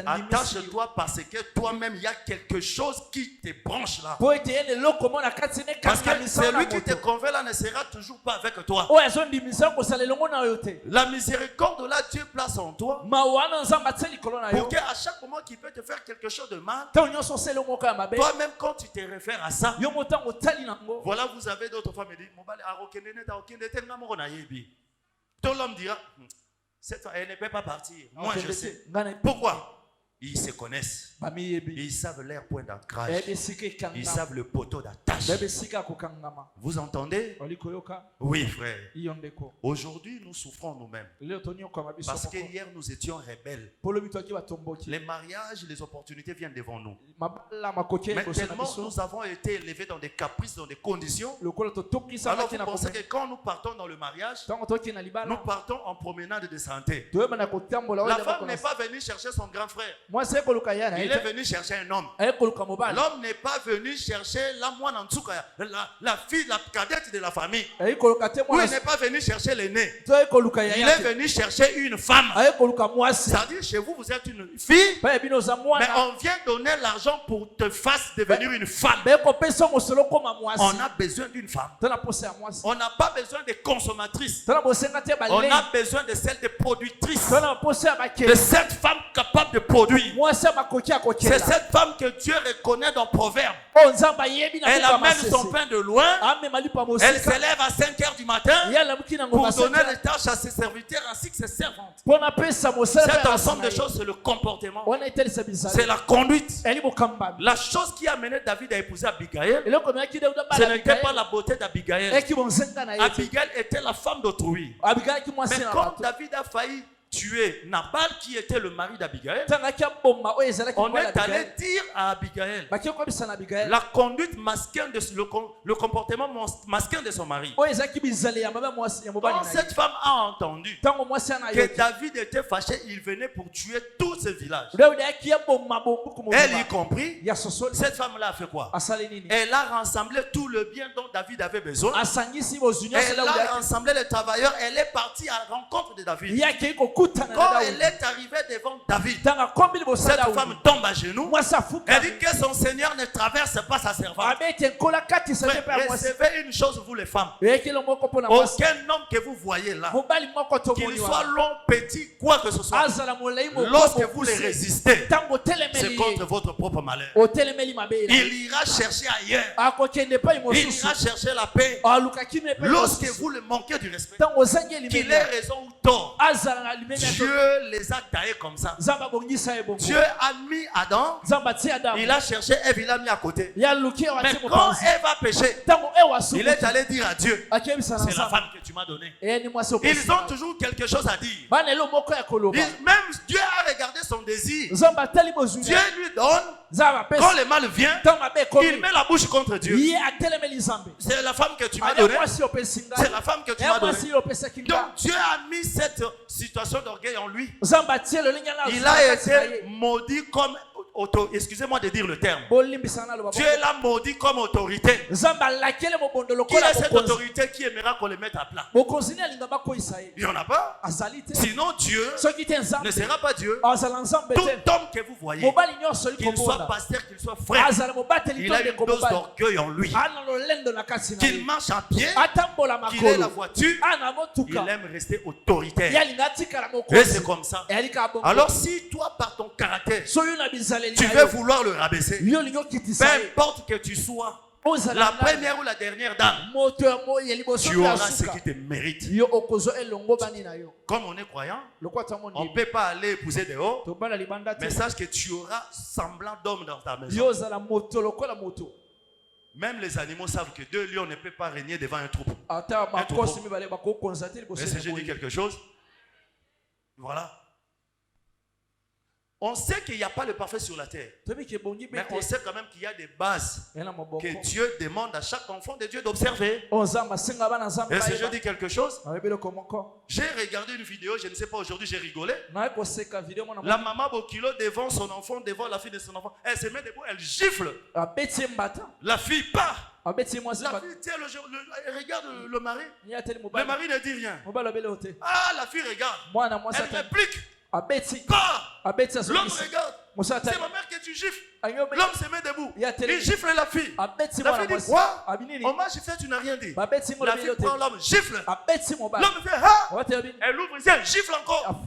Attache-toi parce que toi-même, il y a quelque chose qui te branche là. Parce que celui qui te convainc là ne sera toujours pas avec toi. La miséricorde là, Dieu place en toi pour qu'à chaque moment qu'il peut te faire quelque chose de mal, toi-même quand tu te réfères à ça, voilà, vous avez d'autres femmes qui disent tout l'homme dira cette femme, elle ne peut pas partir. Moi je sais. Pourquoi? Ils se connaissent. Ils savent leur point d'ancrage. Ils savent le poteau d'attache. Vous entendez? Oui, frère. Aujourd'hui, nous souffrons nous-mêmes. Parce que hier, nous étions rebelles. Les mariages, les opportunités viennent devant nous. Mais tellement nous avons été élevés dans des caprices, dans des conditions. Alors vous pensez que quand nous partons dans le mariage, nous partons en promenade de santé. La femme n'est pas venue chercher son grand frère. Il est venu chercher un homme. L'homme n'est pas venu chercher la fille, la cadette de la famille. Ou il n'est pas venu chercher l'aîné. Il est venu chercher une femme. C'est-à-dire, chez vous, vous êtes une fille, mais on vient donner l'argent pour te faire devenir une femme. On a besoin d'une femme. On n'a pas besoin de consommatrices. On a besoin de celle de productrice. De cette femme capable de produire. C'est cette femme que Dieu reconnaît dans Proverbe. Elle amène son pain de loin. Elle se lève à 5h du matin pour donner les tâches à ses serviteurs ainsi que ses servantes. Cet ensemble de choses, c'est le comportement. C'est la conduite. La chose qui a amené David à épouser Abigail, ce n'était pas la beauté d'Abigail. Abigail était la femme d'autrui. Mais quand David a failli tuer Nabal qui était le mari d'Abigail, on est allé dire à Abigail la conduite masculine, le comportement masculin de son mari. Quand cette femme a entendu que David était fâché, il venait pour tuer tout ce village. Elle y compris. Cette femme-là a fait quoi? Elle a rassemblé tout le bien dont David avait besoin. Elle a rassemblé les travailleurs. Elle est partie à la rencontre de David. Quand elle est arrivée devant David, cette femme tombe à genoux. Elle dit que son Seigneur ne traverse pas sa servante. Mais recevez une chose, vous les femmes. Aucun homme que vous voyez là, qu'il soit long, petit, quoi que ce soit, lorsque vous les résistez, c'est contre votre propre malheur. Il ira chercher ailleurs. Il ira chercher la paix. Lorsque vous le manquez du respect, qu'il ait raison ou tort, Dieu les a taillés comme ça. Dieu a mis Adam, il a cherché Ève, il a mis à côté. Mais quand Ève a péché, il est allé dire à Dieu, c'est la femme que tu m'as donnée. Ils ont toujours quelque chose à dire. Même Dieu a regardé son désir. Dieu lui donne. Quand le mal vient, il met la bouche contre Dieu. C'est la femme que tu m'as donnée. C'est la femme que tu m'as donnée. Donc Dieu a mis cette situation d'orgueil en lui. Il a été maudit comme excusez-moi de dire le terme. Dieu l'a maudit comme autorité. Qui est cette autorité qui aimera qu'on le mette à plat? Il n'y en a pas. Sinon Dieu ne sera pas Dieu. Tout homme que vous voyez, qu'il soit pasteur, qu'il soit frère, il a une dose d'orgueil en lui. Qu'il marche à pied, qu'il ait la voiture, il aime rester autoritaire. Et c'est comme ça. Alors si toi par ton caractère, tu veux vouloir le rabaisser, peu importe que tu sois, la première ou la dernière dame, tu auras ce qui te mérite. Comme on est croyant, on ne peut pas aller épouser dehors, mais sache que tu auras semblant d'homme dans ta maison. Même les animaux savent que 2 lions ne peuvent pas régner devant un troupeau. Mais si je dis quelque chose, voilà. On sait qu'il n'y a pas le parfait sur la terre. Mais on sait quand même qu'il y a des bases que Dieu demande à chaque enfant de Dieu d'observer. Et si je dis quelque chose, j'ai regardé une vidéo, je ne sais pas, aujourd'hui j'ai rigolé. La maman Bokilo devant son enfant, devant la fille de son enfant, elle se met debout, elle gifle. La fille part. La fille tient elle regarde le mari. Le mari ne dit rien. Ah, la fille regarde. Elle réplique. L'homme regarde. C'est ma mère que tu gifles. L'homme se met debout. Il gifle la fille. La fille dit quoi? On m'a giflé, tu n'as rien dit. La fille prend l'homme, gifle. L'homme fait ah. Elle ouvre les yeux, elle gifle encore.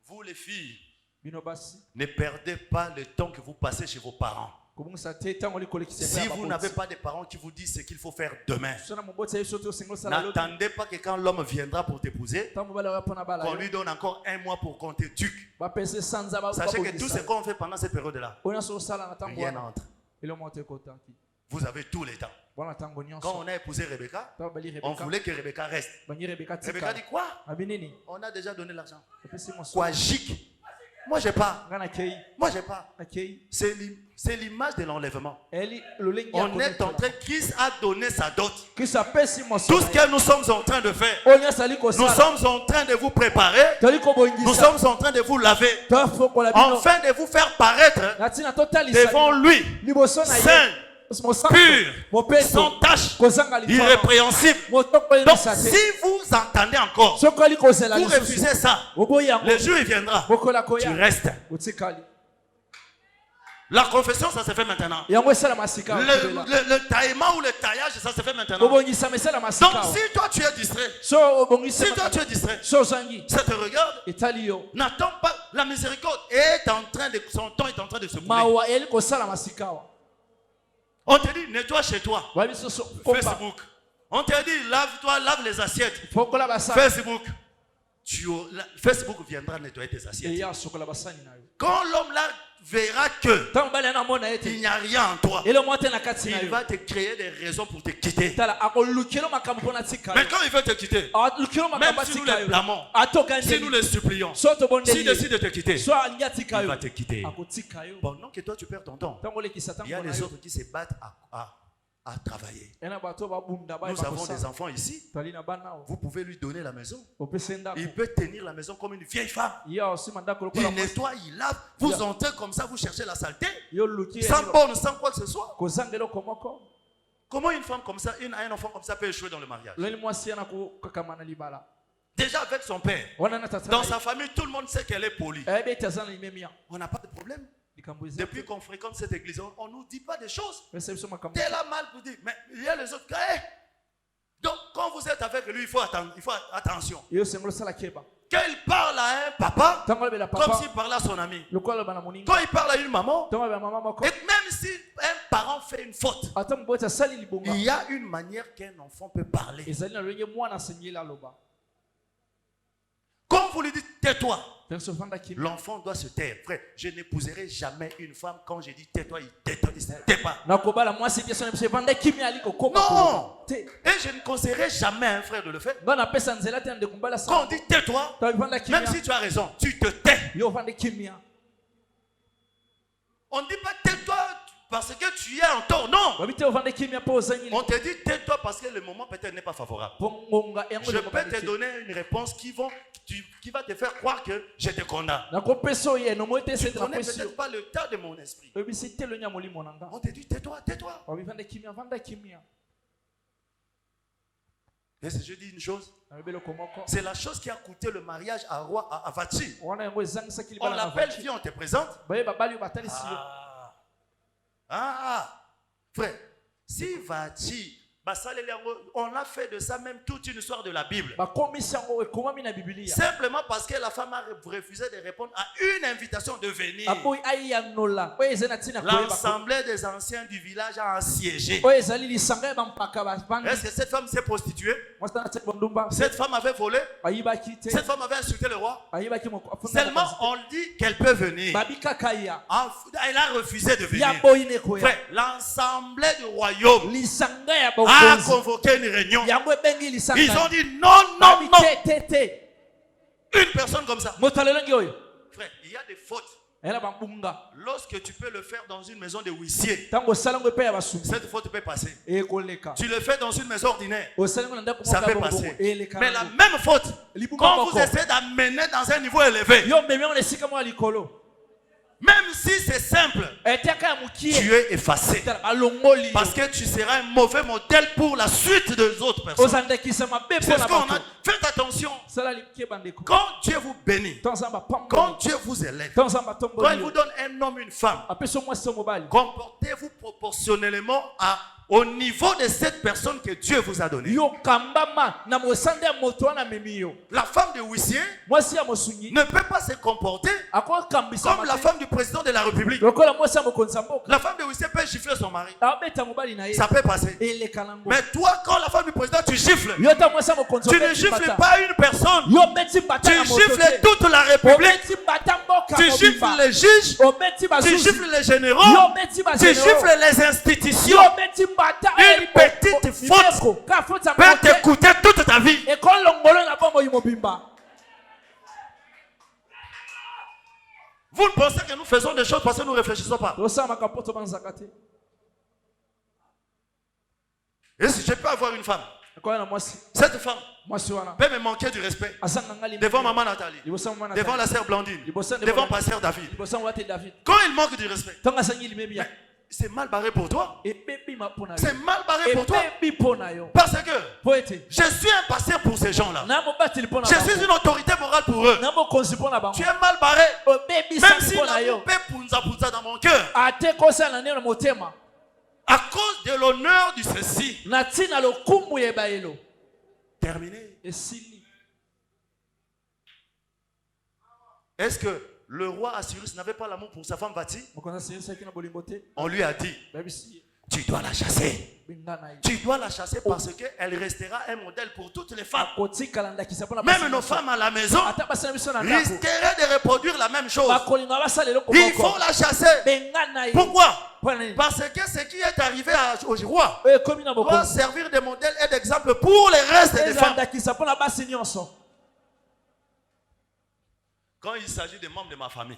Vous les filles, ne perdez pas le temps que vous passez chez vos parents. Si vous n'avez pas de parents qui vous disent ce qu'il faut faire demain, n'attendez pas que quand l'homme viendra pour t'épouser, qu'on lui donne encore 1 mois pour compter duc. Sachez que tout ce qu'on fait pendant cette période-là, rien n'entre. Vous avez tout le temps. Quand on a épousé Rebecca, on voulait que Rebecca reste. Rebecca dit quoi? On a déjà donné l'argent. Quoi, gic? Moi, j'ai pas. Moi, j'ai pas. C'est l'image de l'enlèvement. On est en train, Christ a donné sa dot. Tout ce que nous sommes en train de faire, nous sommes en train de vous préparer. Nous sommes en train de vous laver. Enfin de vous faire paraître devant lui, saint, pur, sans tache, irrépréhensible. Donc si vous entendez encore, vous refusez ça, le jour il viendra, tu restes. La confession, ça se fait maintenant. Le taillement ou le taillage, ça se fait maintenant. Donc si toi tu es distrait, ça te regarde, n'attends pas. La miséricorde est en train de, son temps est en train de se couler. On te dit, nettoie chez toi. Facebook. On te dit, lave-toi, lave les assiettes. Facebook. Facebook viendra nettoyer tes assiettes. Quand l'homme là verra que il n'y a rien en toi, il va te créer des raisons pour te quitter. Mais quand il veut te quitter, même si nous les blâmons, si nous les supplions, s'il décide de te quitter, il va te quitter. Pendant que toi tu perds ton temps, il y a les autres qui se battent à travailler. Nous avons des enfants ici. Vous pouvez lui donner la maison. Il peut tenir la maison comme une vieille femme. Il nettoie, il lave. Vous entrez comme ça, vous cherchez la saleté. Sans borne, sans quoi que ce soit. Comment une femme comme ça, un enfant comme ça peut échouer dans le mariage? Déjà avec son père. Dans sa famille, tout le monde sait qu'elle est polie. On n'a pas de problème. Depuis qu'on fréquente cette église, on ne nous dit pas des choses. T'es là mal pour dire, mais il y a les autres cas. Donc quand vous êtes avec lui, il faut attention. Quand il parle à un papa, comme s'il parlait à son ami. Quand il parle à une maman, et même si un parent fait une faute, il y a une manière qu'un enfant peut parler. Quand vous lui dites tais-toi, l'enfant doit se taire. Frère, je n'épouserai jamais une femme quand je dis tais-toi, il ne se tait pas. Non. Et je ne conseillerais jamais à un frère de le faire. Quand on dit tais-toi, même si tu as raison, tu te tais. On ne dit pas tais-toi parce que tu es en tort, non. On te dit tais-toi parce que le moment peut-être n'est pas favorable. Je peux te donner une réponse qui va te faire croire que je te condamne. Tu ne connais peut-être pas le tas de mon esprit. On te dit tais-toi, tais-toi. Et si je dis une chose, c'est la chose qui a coûté le mariage à Vachi. On l'appelle, viens, on te présente. Frère, si Vachi On a fait de ça même toute une histoire de la Bible. Simplement parce que la femme a refusé de répondre à une invitation de venir. L'assemblée des anciens du village a assiégé. Est-ce que cette femme s'est prostituée? Cette femme avait volé? Cette femme avait insulté le roi? Seulement on dit qu'elle peut venir. Elle a refusé de venir. Frère, l'assemblée du royaume a convoqué une réunion. Ils ont dit non, non, non. Une personne comme ça. Frère, il y a des fautes. Lorsque tu peux le faire dans une maison de huissier, cette faute peut passer. Tu le fais dans une maison ordinaire, ça peut passer. Mais la même faute, quand vous essayez d'amener dans un niveau élevé, même si c'est simple, tu es effacé. Parce que tu seras un mauvais modèle pour la suite des autres personnes. C'est ce qu'on a. Faites attention. Quand Dieu vous bénit, quand Dieu vous élève, quand il vous donne un homme, une femme, comportez-vous proportionnellement au niveau de cette personne que Dieu vous a donnée. La femme de huissier ne peut pas se comporter comme la femme du président de la République. La femme de huissier peut gifler son mari. Ça peut passer. Mais toi, quand la femme du président, tu gifles. Tu ne gifles pas une personne. Tu gifles toute la République. Tu gifles les juges. Tu gifles les généraux. Tu gifles les institutions. Une petite faute peut te coûter toute ta vie. Vous ne pensez que nous faisons des choses parce que nous ne réfléchissons pas. Et si je peux avoir une femme, cette femme peut me manquer du respect devant maman Nathalie, devant la sœur Blandine, devant pasteur David. Quand il manque du respect, c'est mal barré pour toi. C'est mal barré pour toi. Parce que je suis un pasteur pour ces gens-là. Je suis une autorité morale pour eux. Tu es mal barré. Même si la paix punza dans mon cœur. À cause de l'honneur du ceci. Terminé. Est-ce que le roi Assyrus n'avait pas l'amour pour sa femme Vati? On lui a dit, tu dois la chasser. Tu dois la chasser parce qu'elle restera un modèle pour toutes les femmes. Même nos femmes à la maison risqueraient de reproduire la même chose. Il faut la chasser. Pourquoi? Parce que ce qui est arrivé au roi doit servir de modèle et d'exemple pour les restes des femmes. Quand il s'agit des membres de ma famille,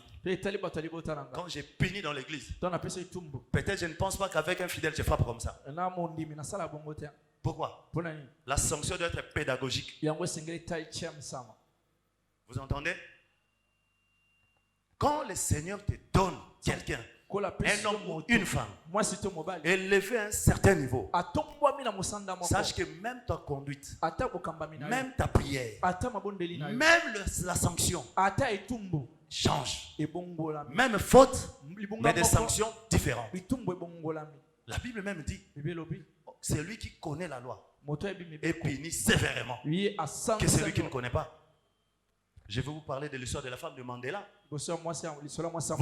quand j'ai puni dans l'église, peut-être je ne pense pas qu'avec un fidèle je frappe comme ça. Pourquoi? La sanction doit être pédagogique. Vous entendez? Quand le Seigneur te donne quelqu'un, un homme ou une femme, élevé à un certain niveau, sache que même ta conduite, même ta prière, même la sanction change. Même faute, mais des sanctions différentes. La Bible même dit, c'est lui qui connaît la loi et punit sévèrement que celui qui ne connaît pas. Je vais vous parler de l'histoire de la femme de Mandela. Vous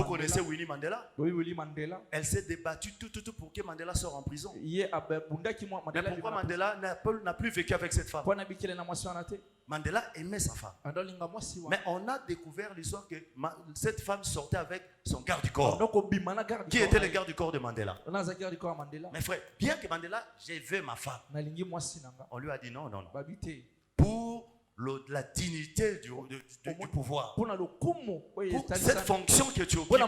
connaissez Winnie Mandela? Elle s'est débattue tout pour que Mandela sorte en prison. Mais pourquoi Mandela n'a plus vécu avec cette femme? Mandela aimait sa femme. Mais on a découvert l'histoire que cette femme sortait avec son garde du corps. Qui était le garde du corps de Mandela? Mais frère, bien que Mandela, j'ai vu ma femme, on lui a dit non. Pour la dignité du pouvoir, pour cette fonction que tu occupes,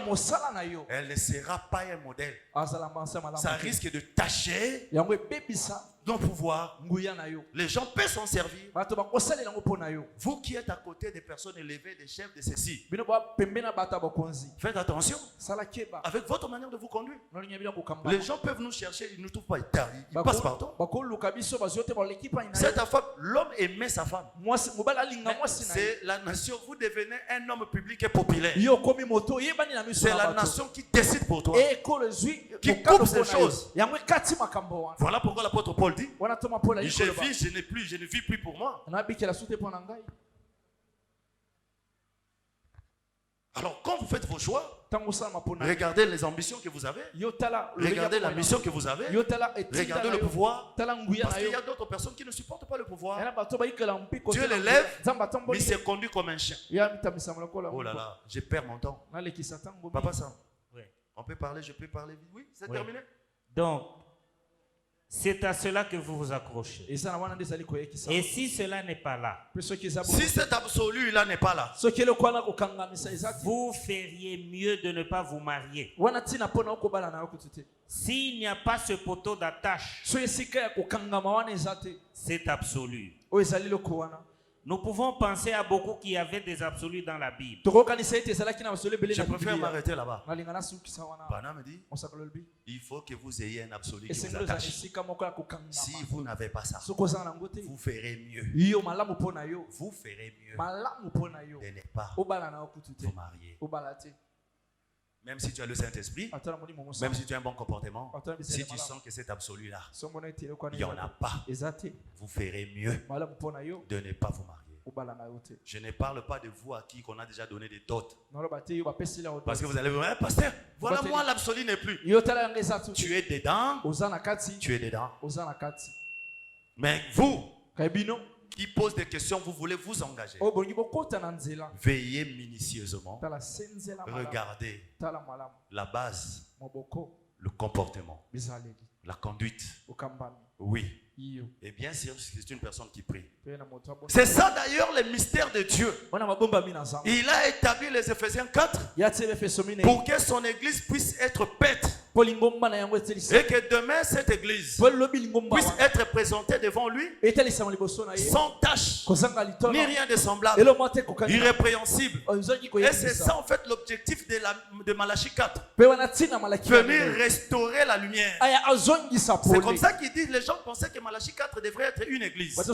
elle ne sera pas un modèle. Ça risque de tâcher ton pouvoir. Les gens peuvent s'en servir. Vous qui êtes à côté des personnes élevées, des chefs de ceci, faites attention avec votre manière de vous conduire. Les gens peuvent nous chercher, ils ne trouvent pas. Ils passent partout. C'est ta femme. L'homme aimait sa femme. C'est la nation. Vous devenez un homme public et populaire. C'est la nation qui décide pour toi. qui coupe ces choses. Voilà pourquoi l'apôtre Paul dit, je ne vis plus pour moi. Alors quand vous faites vos choix, regardez les ambitions que vous avez, regardez la mission que vous avez, regardez le pouvoir, parce qu'il y a d'autres personnes qui ne supportent pas le pouvoir. Dieu les lève, mais il s'est conduit comme un chien. Oh là là, je perds mon temps. Papa Sam, on peut parler, je peux parler. Oui, c'est terminé. Donc, c'est à cela que vous vous accrochez. Et si cela n'est pas là, si cet absolu-là n'est pas là, vous feriez mieux de ne pas vous marier. S'il n'y a pas ce poteau d'attache, c'est absolu. Nous pouvons penser à beaucoup qui avaient des absolus dans la Bible. Je préfère m'arrêter là-bas. Bana me dit, il faut que vous ayez un absolu qui vous attache. Si vous n'avez pas ça, vous ferez mieux. Vous ferez mieux de ne pas vous marier. Même si tu as le Saint-Esprit, même si tu as un bon comportement, si tu sens que cet absolu-là, il n'y en a pas, vous ferez mieux de ne pas vous marier. Je ne parle pas de vous à qui on a déjà donné des dots. Parce que vous allez vous dire, pasteur, voilà moi l'absolu n'est plus. Tu es dedans, tu es dedans. Mais vous, qui pose des questions, vous voulez vous engager. Veillez minutieusement. Regardez la base, le comportement, la conduite. Oui. Et bien sûr, c'est une personne qui prie. C'est ça d'ailleurs le mystère de Dieu. Il a établi les Éphésiens 4 pour que son église puisse être paite. Et que demain, cette église puisse être présentée devant lui sans tache, ni rien de semblable, irrépréhensible. Et c'est ça en fait l'objectif de Malachie 4. Venir restaurer la lumière. C'est comme ça qu'il dit, les gens pensaient que Malachie 4 devrait être une église. Devrait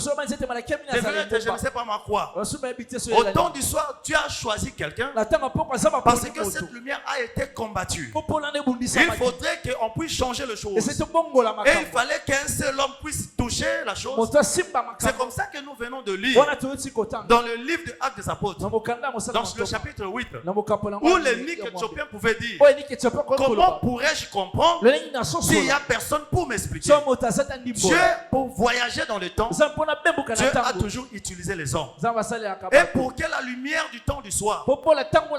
être, je ne sais pas ma quoi. Au temps du soir, tu as choisi quelqu'un parce que cette lumière a été combattue. Il faudrait qu'on puisse changer les choses. Et il fallait qu'un seul homme puisse toucher la chose. C'est comme ça que nous venons de lire dans le livre de Actes des Apôtres, dans le chapitre 8, où le Nick Éthiopien pouvait dire, comment pourrais-je comprendre s'il n'y a personne pour m'expliquer? Dieu, pour voyager dans le temps, Dieu a toujours utilisé les hommes. Et pour que la lumière du temps du soir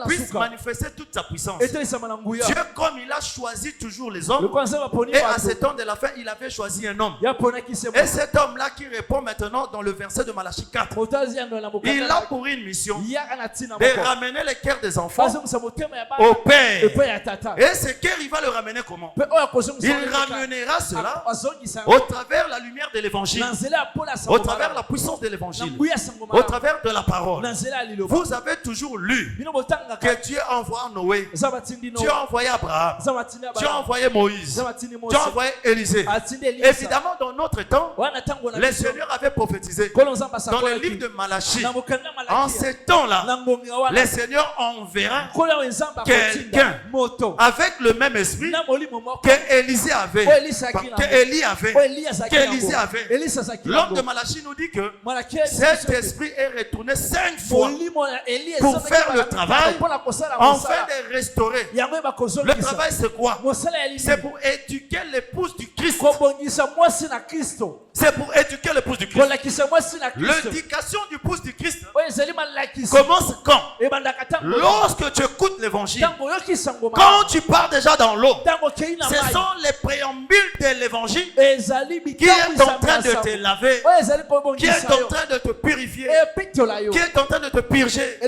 puisse manifester toute sa puissance, Dieu, comme il a choisi toujours les hommes, et à ce temps de la fin, il avait choisi un homme. Et cet homme-là qui répond maintenant dans le verset de Malachie 4, il a pour une mission de ramener les cœurs des enfants au Père. Et ce cœur, il va le ramener comment? Il ramènera cela au travers la lumière de l'évangile, au travers la puissance de l'évangile, au travers de la parole. Vous avez toujours lu que Dieu a envoyé Noé, Dieu a envoyé Abraham, Dieu a envoyé Moïse, Dieu a envoyé Élisée. Évidemment, dans notre temps, le Seigneur avait prophétisé dans le livre de Malachie. En ces temps-là, le Seigneur enverra quelqu'un avec le même esprit que Élisée avait, que Élie avait, qu'Élisée avait. L'homme de Malachie nous dit que cet esprit est retourné 5 fois pour faire le travail, afin de restaurer. Le travail, c'est quoi? C'est pour éduquer l'épouse du Christ. C'est pour éduquer l'épouse du Christ. L'éducation du épouse du Christ commence quand? Lorsque tu écoutes l'évangile. Quand tu pars déjà dans l'eau, ce sont les préambules de l'évangile qui est en train de te laver, qui est en train de te purifier, qui est en train de te purger.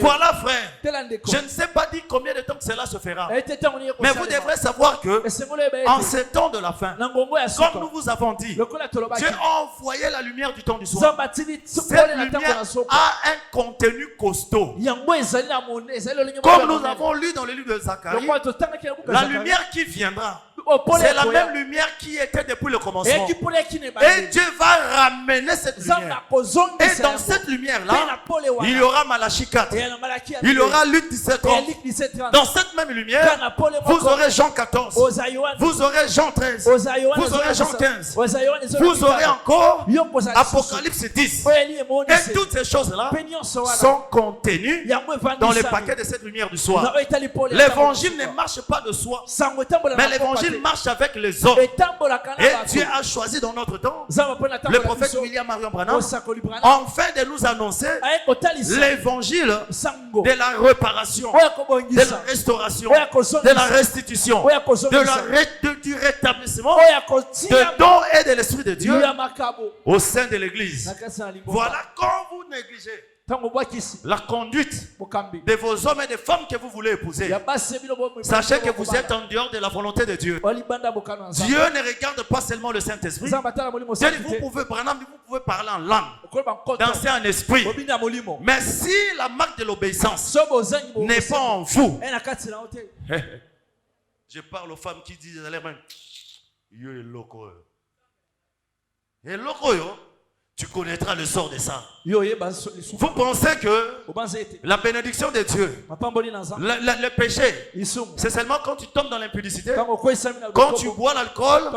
Voilà, frère. Je ne sais pas dire combien de temps que cela se fera. Mais vous devrez savoir que en ce temps de la fin, comme nous vous avons dit, Dieu a envoyé la lumière du temps du soir. Cette lumière a un contenu costaud. Comme nous avons lu dans le livre de Zacharie, la lumière qui viendra C'est la même lumière qui était depuis le commencement. Et Dieu va ramener cette lumière. Et dans cette lumière-là, il y aura Malachie 4. Il y aura Luc 17:30. Dans cette même lumière, vous aurez Jean 14. Vous aurez Jean 13. Vous aurez Jean 15. Vous aurez encore Apocalypse 10. Et toutes ces choses-là sont contenues dans le paquet de cette lumière du soir. L'évangile ne marche pas de soi, mais l'évangile marche avec les hommes. Et Dieu a choisi dans notre temps le prophète William Marion Branham enfin de nous annoncer l'évangile de la réparation, de la restauration, de la restitution, du rétablissement de dons et de l'Esprit de Dieu au sein de l'Église. Voilà quand vous négligez la conduite de vos hommes et des femmes que vous voulez épouser. Sachez que vous êtes en dehors de la volonté de Dieu. Dieu ne regarde pas seulement le Saint-Esprit. Vous pouvez parler en langue, danser en esprit. Mais si la marque de l'obéissance n'est pas en vous, je parle aux femmes qui disent yo est loco. Et loco, tu connaîtras le sort de ça. Vous pensez que la bénédiction de Dieu, le péché, c'est seulement quand tu tombes dans l'impudicité, quand tu bois l'alcool,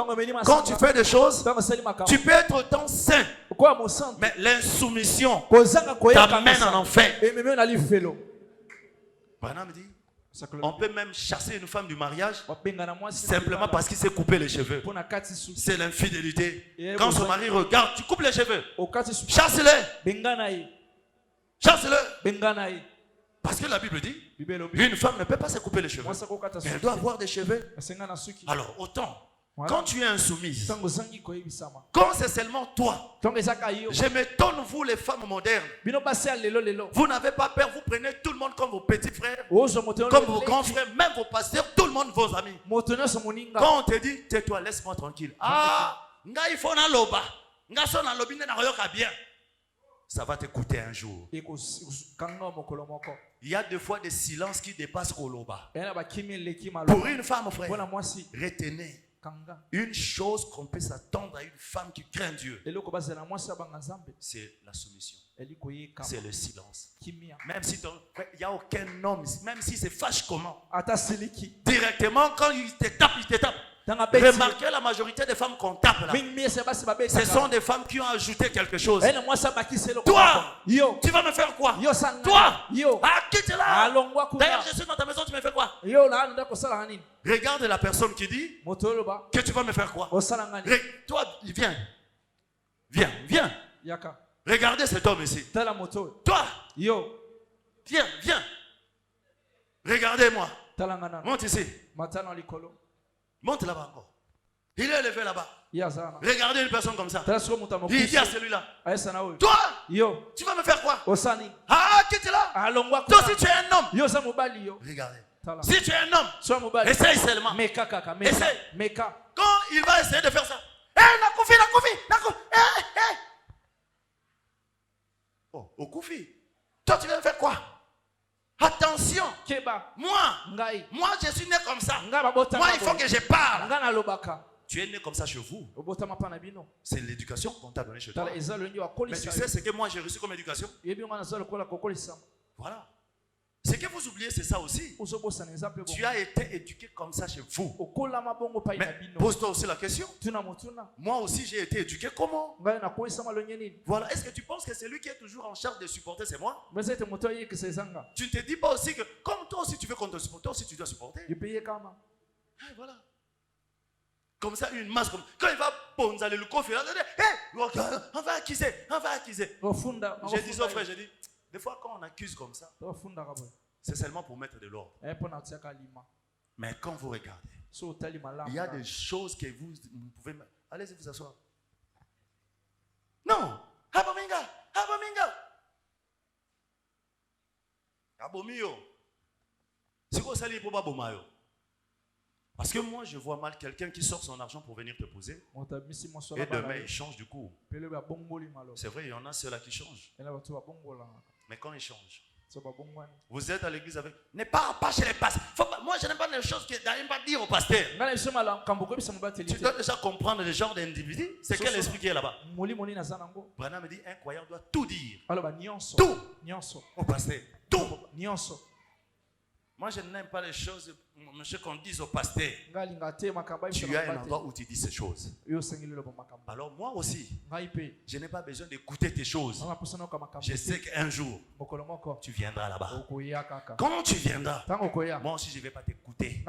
quand tu fais des choses, tu peux être autant saint. Mais l'insoumission t'amène en enfer. Branham dit, on peut même chasser une femme du mariage simplement parce qu'il s'est coupé les cheveux. C'est l'infidélité. Quand son mari regarde, tu coupes les cheveux. Chasse-le. Chasse-le. Parce que la Bible dit, une femme ne peut pas se couper les cheveux. Elle doit avoir des cheveux. Alors autant, quand tu es insoumise, quand c'est seulement toi, je m'étonne, vous les femmes modernes, vous n'avez pas peur, vous prenez tout le monde comme vos petits frères, comme vos grands frères, même vos pasteurs, tout le monde vos amis. Quand on te dit, tais-toi, laisse-moi tranquille. Ça va te coûter un jour. Il y a des fois des silences qui dépassent Koloba. Pour une femme, frère, retenez une chose qu'on peut s'attendre à une femme qui craint Dieu. C'est la soumission. C'est le silence. Même si il n'y a aucun homme, même si c'est fâche comment, directement quand il te tape, il te tape. Remarquez la majorité des femmes qu'on tape là. Ce sont des femmes qui ont ajouté quelque chose. Toi, tu vas me faire quoi? Toi, quitte là. D'ailleurs, je suis dans ta maison, tu me fais quoi? Regarde la personne qui dit que tu vas me faire quoi? Toi, viens. Viens. Regardez cet homme ici. Toi, viens. Regardez-moi. Monte ici. Monte là-bas encore. Il est levé là-bas. Regardez une personne comme ça. Il dit à celui-là, toi, tu vas me faire quoi? Quitte là. Toi, si tu es un homme, regardez. Si tu es un homme, essaye seulement. Essaye. Quand il va essayer de faire ça, au Koufi, toi tu viens de faire quoi? Attention, moi je suis né comme ça. Moi il faut que je parle. Tu es né comme ça chez vous. C'est l'éducation qu'on t'a donnée chez toi. Mais tu sais ce que moi j'ai reçu comme éducation? Voilà. Ce que vous oubliez, c'est ça aussi. Tu as été éduqué comme ça chez vous. Mais pose-toi aussi la question. Moi aussi, j'ai été éduqué comment? Voilà. Est-ce que tu penses que c'est lui qui est toujours en charge de supporter, c'est moi? Tu ne te dis pas aussi que comme toi aussi tu veux qu'on te supporte, toi aussi tu dois supporter. Voilà. Comme ça, une masse comme... Quand il va poncer le coffre, on va accuser. J'ai dit ça, frère, j'ai dit... Des fois, quand on accuse comme ça, c'est seulement pour mettre de l'ordre. Mais quand vous regardez, il y a des choses que vous pouvez... Allez-y vous asseoir. Non. Abominga. Abomio. C'est quoi ça, les pour Babomayo? Parce que moi, je vois mal quelqu'un qui sort son argent pour venir te poser. Et demain, il change du coup. C'est vrai, il y en a ceux-là qui changent. Mais quand ils changent, Vous êtes à l'église avec. Ne parle pas chez les pasteurs. Moi, je n'aime pas les choses que je n'aime pas dire au pasteur. Tu dois déjà comprendre le genre d'individu. C'est quel esprit qui est là-bas? Branham me dit un croyant doit tout dire. Tout. Au pasteur. Tout. Moi, je n'aime pas les choses qu'on dise au pasteur. Tu as un endroit où tu dis ces choses. Alors moi aussi, je n'ai pas besoin d'écouter tes choses. Je sais qu'un jour, tu viendras là-bas. Quand tu viendras, moi aussi, je ne vais pas t'écouter.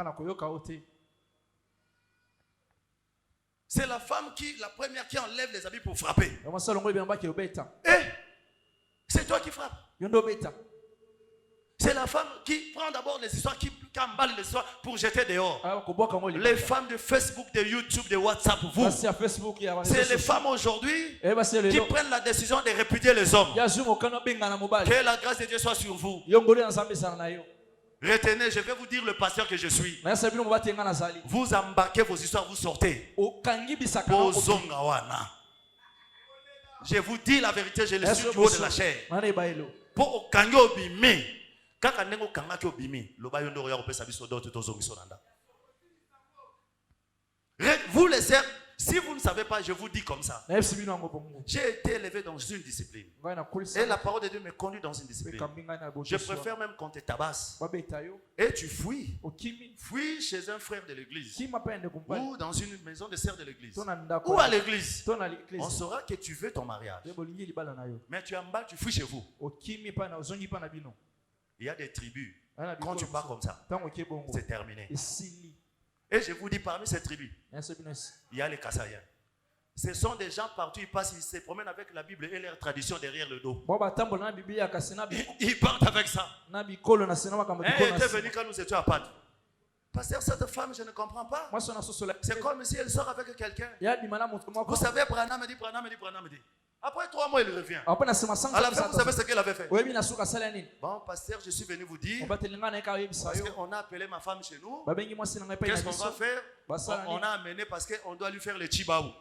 C'est la femme la première qui enlève les habits pour frapper. Et c'est toi qui frappes. C'est la femme qui prend d'abord les histoires, qui emballe les histoires pour jeter dehors. Les femmes de Facebook, de YouTube, de WhatsApp, vous. C'est les femmes aujourd'hui qui prennent la décision de répudier les hommes. Que la grâce de Dieu soit sur vous. Retenez, je vais vous dire le pasteur que je suis. Vous embarquez vos histoires, vous sortez. Je vous dis la vérité, je le suis du haut de la chair. Pour Kango Bime. Vous les servez, si vous ne savez pas, je vous dis comme ça. J'ai été élevé dans une discipline. Et la parole de Dieu me conduit dans une discipline. Je préfère même qu'on te tabasse. Et tu fuis. Fuis chez un frère de l'église. Ou dans une maison de sœurs de l'église. Ou à l'église. On saura que tu veux ton mariage. Mais tu emballes, tu fuis chez vous. Il y a des tribus. Quand tu pars comme ça, c'est terminé. Et je vous dis, parmi ces tribus, il y a les Kassaïens. Ce sont des gens partout, ils passent, ils se promènent avec la Bible et leur tradition derrière le dos. Ils partent avec ça. Elle était venue quand nous étions à Pâques. Pasteur, cette femme, je ne comprends pas. C'est comme si elle sort avec quelqu'un. Vous savez, Branham me dit. Après 3 mois, il revient. À la fin, vous savez ce qu'elle avait fait. Bon, pasteur, je suis venu vous dire. Parce qu'on a appelé ma femme chez nous. Qu'est-ce qu'on va faire? On a amené parce qu'on doit lui faire le chibaou.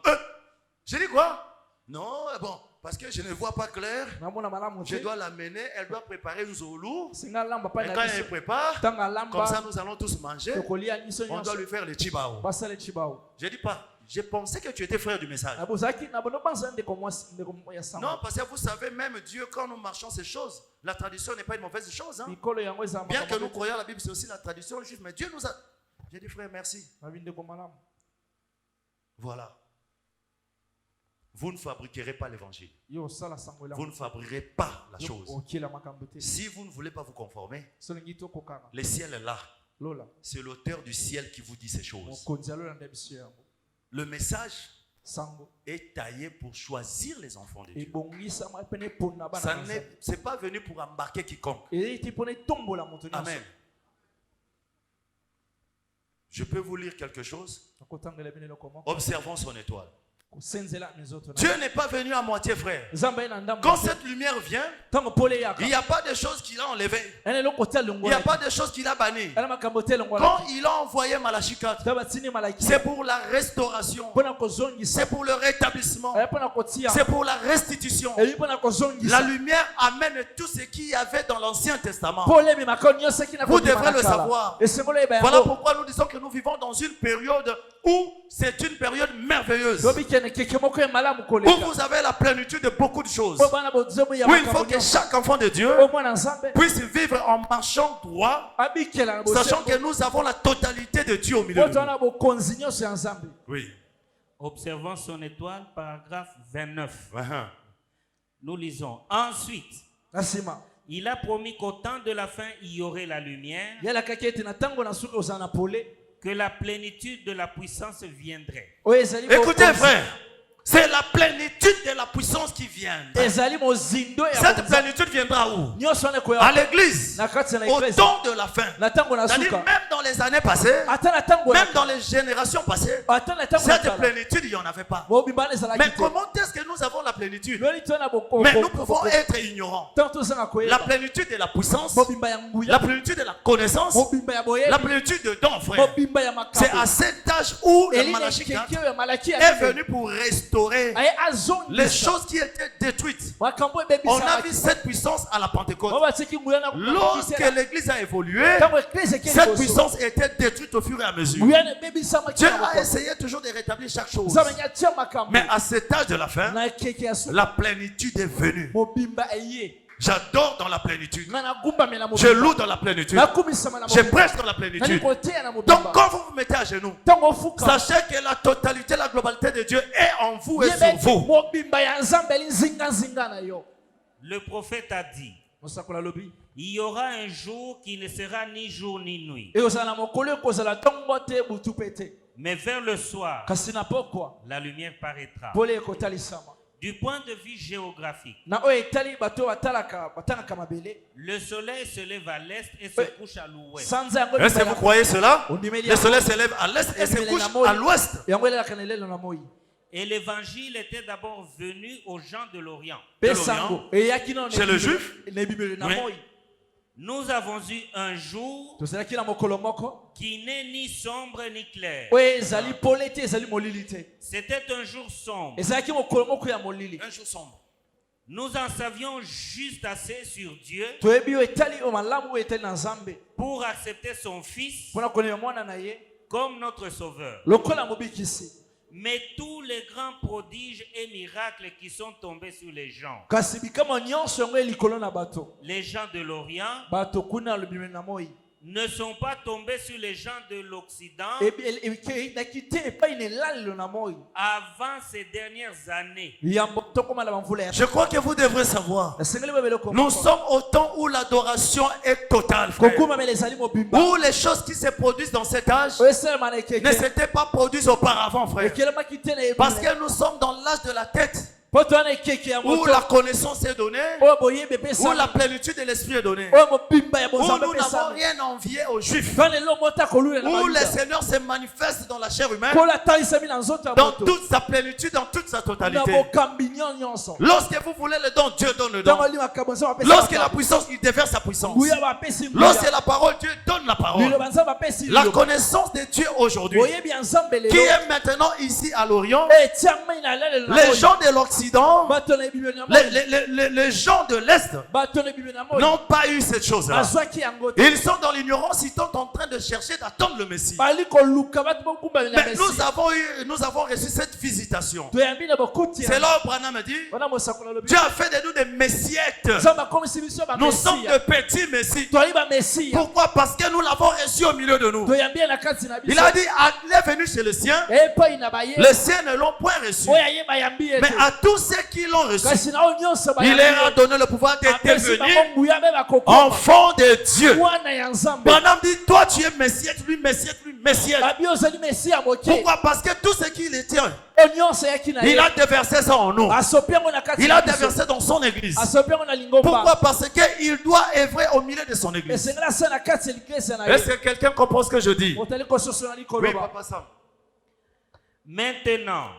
J'ai dit quoi? Non, bon, parce que je ne vois pas clair. Je dois l'amener. Elle doit préparer une zoulou. Et quand elle prépare, comme ça, nous allons tous manger. On doit lui faire le chibaou. Je dis pas. Je pensais que tu étais frère du message. Non, parce que vous savez, même Dieu, quand nous marchons ces choses, la tradition n'est pas une mauvaise chose. Hein? Bien que nous croyons la Bible, c'est aussi la tradition juive. Mais Dieu nous a... J'ai dit, frère, merci. Voilà. Vous ne fabriquerez pas l'évangile. Vous ne fabriquerez pas la chose. Si vous ne voulez pas vous conformer, le ciel est là. C'est l'auteur du ciel qui vous dit ces choses. Le message est taillé pour choisir les enfants de Dieu. Ça n'est pas venu pour embarquer quiconque. Amen. Je peux vous lire quelque chose? Observons son étoile. Dieu n'est pas venu à moitié, frère. Quand cette lumière vient, il n'y a pas de choses qu'il a enlevées. Il n'y a pas de choses qu'il a bannies. Quand il a envoyé Malachikat, c'est pour la restauration, c'est pour le rétablissement, c'est pour la restitution. La lumière amène tout ce qu'il y avait dans l'Ancien Testament. Vous devrez le savoir. Voilà pourquoi nous disons que nous vivons dans une période où c'est une période merveilleuse. Où vous avez la plénitude de beaucoup de choses. Où il faut que chaque enfant de Dieu puisse vivre en marchant droit, sachant que nous avons la totalité de Dieu au milieu de nous. Oui. Observons son étoile, paragraphe 29. Nous lisons. Ensuite, il a promis qu'au temps de la fin, il y aurait la lumière, que la plénitude de la puissance viendrait. Écoutez, frère, c'est la plénitude de la puissance qui vient. Cette plénitude viendra où? À l'église. Au temps de la fin. C'est-à-dire même dans les années passées, même dans les générations passées, cette plénitude, il n'y en avait pas. Mais comment est-ce que nous avons la plénitude? Mais nous pouvons être ignorants. La plénitude de la puissance, la plénitude de la connaissance, la plénitude de dons, frère. C'est à cet âge où le Malachie 4 est venu pour restaurer les choses qui étaient détruites. On a vu cette puissance à la Pentecôte. Lorsque l'église a évolué, cette puissance était détruite au fur et à mesure. Dieu a essayé toujours de rétablir chaque chose. Mais à cet âge de la fin, la plénitude est venue. J'adore dans la plénitude. Je loue dans la plénitude. Je prêche dans la plénitude. Donc quand vous vous mettez à genoux, sachez que la totalité, la globalité de Dieu est en vous et sur vous. Le prophète a dit, il y aura un jour qui ne sera ni jour ni nuit. Mais vers le soir, la lumière paraîtra. Du point de vue géographique, le soleil se lève à l'est et se couche à l'ouest. Est-ce que vous croyez cela? Le soleil se lève à l'est et se couche à l'ouest. Et l'évangile était d'abord venu aux gens de l'Orient. Chez le juif. Oui. Nous avons eu un jour qui n'est ni sombre ni clair. C'était un jour sombre. Un jour sombre. Nous en savions juste assez sur Dieu pour accepter son Fils comme notre Sauveur. Mais tous les grands prodiges et miracles qui sont tombés sur les gens de l'Orient ne sont pas tombés sur les gens de l'Occident avant ces dernières années. Je crois que vous devrez savoir, nous sommes au temps où l'adoration est totale, frère. Où les choses qui se produisent dans cet âge ne s'étaient pas produites auparavant, frère. Parce que nous sommes dans l'âge de la tête, où la connaissance est donnée, où la plénitude de l'esprit est donnée, où nous n'avons rien envié aux Juifs, où le Seigneur se manifeste dans la chair humaine, dans toute sa plénitude, dans toute sa totalité. Lorsque vous voulez le don, Dieu donne le don. Lorsque la puissance, il déverse sa puissance. Lorsque la parole, Dieu donne la parole. La connaissance de Dieu aujourd'hui, qui est maintenant ici à l'Orient, les gens de l'Occident, les gens de l'Est n'ont pas eu cette chose-là. Ils sont dans l'ignorance, ils sont en train de chercher d'attendre le Messie. Mais nous avons reçu cette visitation. C'est là où Branham dit, Dieu a fait de nous des messiettes. Nous sommes de petits messies. Pourquoi? Parce que nous l'avons reçu au milieu de nous. Il a dit, il est venu chez les siens. Les siens ne l'ont point reçu. Mais à tous ceux qui l'ont reçu, il leur a donné le pouvoir de devenir enfants de Dieu. Branham dit, toi tu es messiette, lui messiette, lui messiette. Pourquoi? Parce que tout ce qui les tient, il a déversé ça en nous. Il a déversé dans son église. Pourquoi? Parce qu'il doit œuvrer au milieu de son église. Est-ce que quelqu'un comprend ce que je dis? Oui, Papa Sam. Maintenant,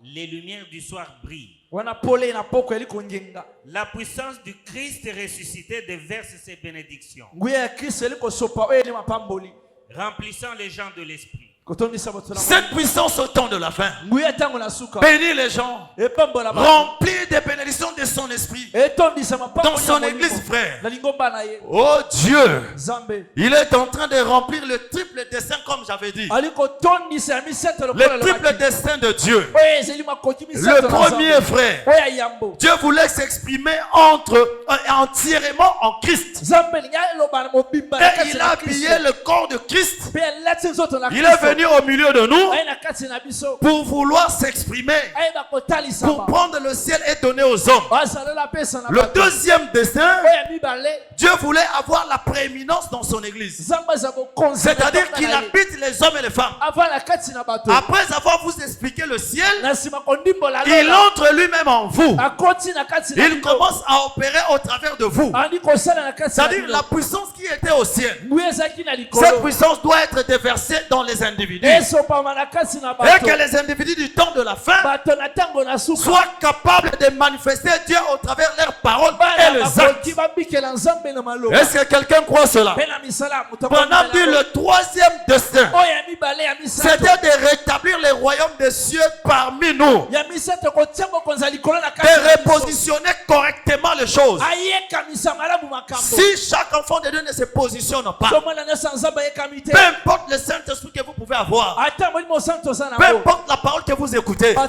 les lumières du soir brillent. La puissance du Christ ressuscité déverse ses bénédictions, remplissant les gens de l'esprit. Cette puissance au temps de la fin bénit les gens, remplit des bénédictions de son esprit dans son église, frère. Oh Dieu, il est en train de remplir le triple dessein, comme j'avais dit. Le triple dessein de Dieu. Le premier, frère, Dieu voulait s'exprimer entièrement en Christ. Et il a habillé le corps de Christ. Il est venu au milieu de nous pour vouloir s'exprimer, pour prendre le ciel et donner aux hommes. Le deuxième dessein, Dieu voulait avoir la prééminence dans son église, c'est-à-dire qu'il habite les hommes et les femmes. Après avoir vous expliqué le ciel, il entre lui-même en vous. Il commence à opérer au travers de vous, c'est-à-dire la puissance qui était au ciel. Cette puissance doit être déversée dans les individus, et que les individus du temps de la fin soient capables de manifester Dieu au travers leurs paroles et leurs actes. Est-ce que quelqu'un croit cela? Branham dit, le troisième destin prochain, c'était de rétablir les royaumes des cieux parmi nous, de repositionner correctement les choses. Si chaque enfant de Dieu ne se positionne pas, peu importe le Saint-Esprit que vous pouvez avoir, peu importe la parole que vous écoutez, la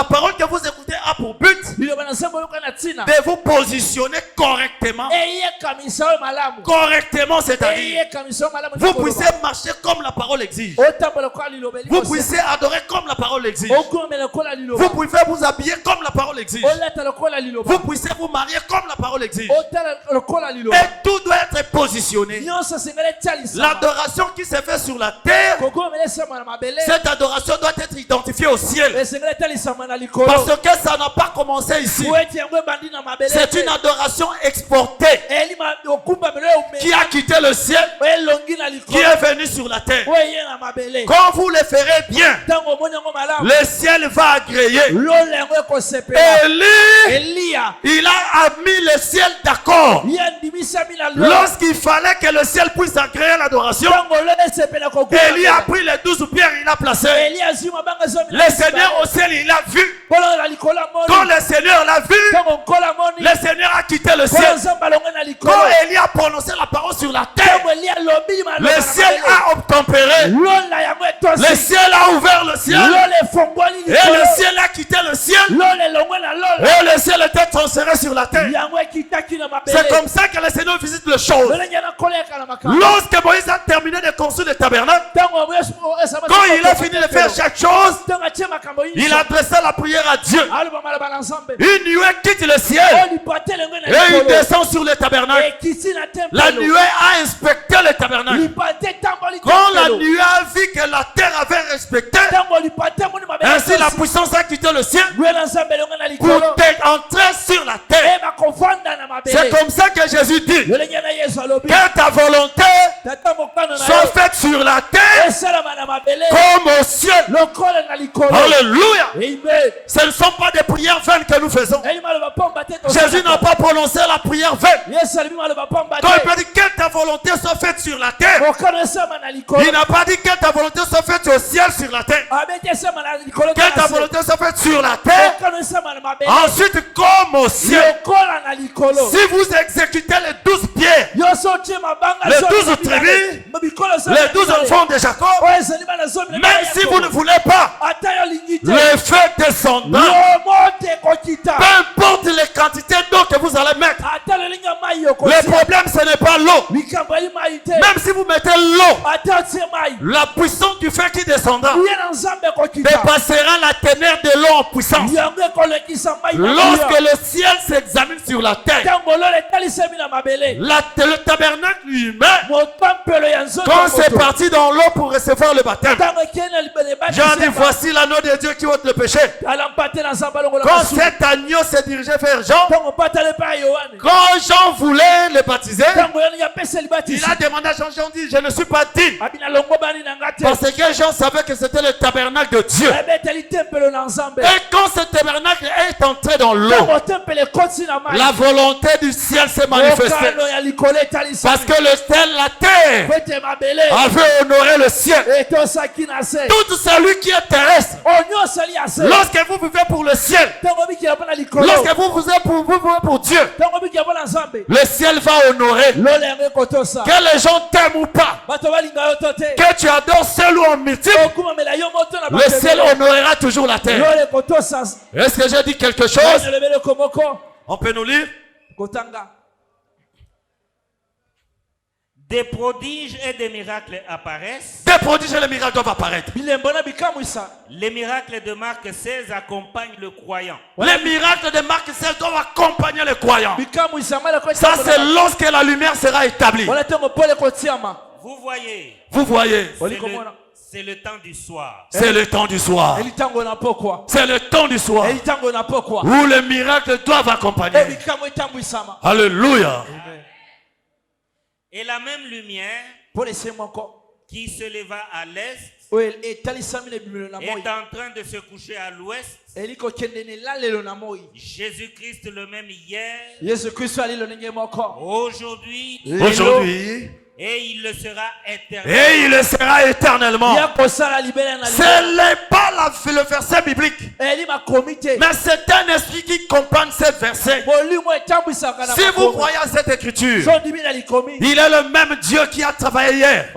parole que vous écoutez a pour but de vous positionner correctement. Correctement, c'est-à-dire vous puissiez marcher comme la parole exige. Vous puissiez adorer comme la parole exige. Vous pouvez vous habiller comme la parole exige. Vous puissiez vous marier comme la parole exige. Et tout doit être positionné. L'adoration qui se fait sur la terre, cette adoration doit être identifiée au ciel. Parce que ça n'a pas commencé ici. C'est une adoration exportée qui a quitté le ciel, qui est venu sur la terre. Quand vous le ferez bien, le ciel va agréer. Élie, il a mis le ciel d'accord. Lorsqu'il fallait que le ciel puisse agréer l'adoration, Élie a pris les 12 pierres, il a placé. Le Seigneur au ciel, il a vu. Quand le Seigneur l'a vu, le Seigneur a quitté le ciel. Quand Élie a prononcé la parole sur la terre, le ciel a obtempéré. Le ciel a ouvert le ciel. Et le ciel a quitté le ciel. Et le ciel était transféré sur la terre. C'est comme ça que le Seigneur visite les choses. Lorsque Moïse a terminé de construire le tabernacle, quand il a fini de faire chaque chose, il adressa la prière à Dieu. Une nuée quitte le ciel et il descend sur le tabernacle. La nuée a inspecté le tabernacle. Quand la nuée a vu que la terre avait respecté, ainsi la puissance a quitté le ciel pour entrer sur la terre. C'est comme ça que Jésus dit que ta volonté soit faite sur la terre comme au ciel. Alléluia. Ce ne sont pas des prières vaines que nous faisons. Jésus n'a pas prononcé la prière vaine. Quand il a dit que ta volonté soit faite sur la terre, il n'a pas dit que ta volonté soit faite au ciel sur la terre. Que ta volonté soit faite sur la terre, ensuite comme au ciel. Si vous exécutez les 12 pierres, les 12 tribus, les 12 enfants de Jacob, même si vous ne voulez pas, le feu descendra. Peu importe les quantités d'eau que vous allez mettre, le problème ce n'est pas l'eau. Même si vous mettez l'eau, la puissance du feu qui descendra dépassera la teneur de l'eau en puissance. Lorsque le ciel s'examine sur la terre, le tabernacle lui-même, quand c'est parti dans l'eau pour recevoir le baptême, Jean dit voici l'agneau de Dieu qui ôte le péché. Quand cet agneau s'est dirigé vers Jean, quand Jean voulait le baptiser, il a demandé à Jean, Jean dit je ne suis pas digne, parce que Jean savait que c'était le tabernacle de Dieu. Et quand ce tabernacle est entré dans l'eau, la volonté du ciel s'est manifestée. Parce que le ciel, la terre, avait honoré le ciel. Tout celui qui est terrestre, lorsque vous vivez pour le ciel, lorsque vous vivez pour Dieu, le ciel va honorer. Que les gens t'aiment ou pas, que tu adores seul ou en multiple, le ciel honorera toujours la terre. Est-ce que j'ai dit quelque chose? On peut nous lire? Des prodiges et des miracles apparaissent. Des prodiges et des miracles doivent apparaître. Les miracles de Marc 16 accompagnent le croyant. Les miracles de Marc 16 doivent accompagner le croyant. Ça, c'est lorsque la lumière sera établie. Vous voyez. Vous voyez. C'est le temps du soir. C'est le temps du soir. C'est le temps du soir où les miracles doivent accompagner. Alléluia. Et la même lumière qui se leva à l'est est en train de se coucher à l'ouest. Jésus-Christ le même hier, aujourd'hui Et il le sera éternellement. Et il le sera éternellement. Ce n'est pas le verset biblique. Mais c'est un esprit qui accompagne ce verset. Si vous croyez à cette écriture, il est le même Dieu qui a travaillé hier.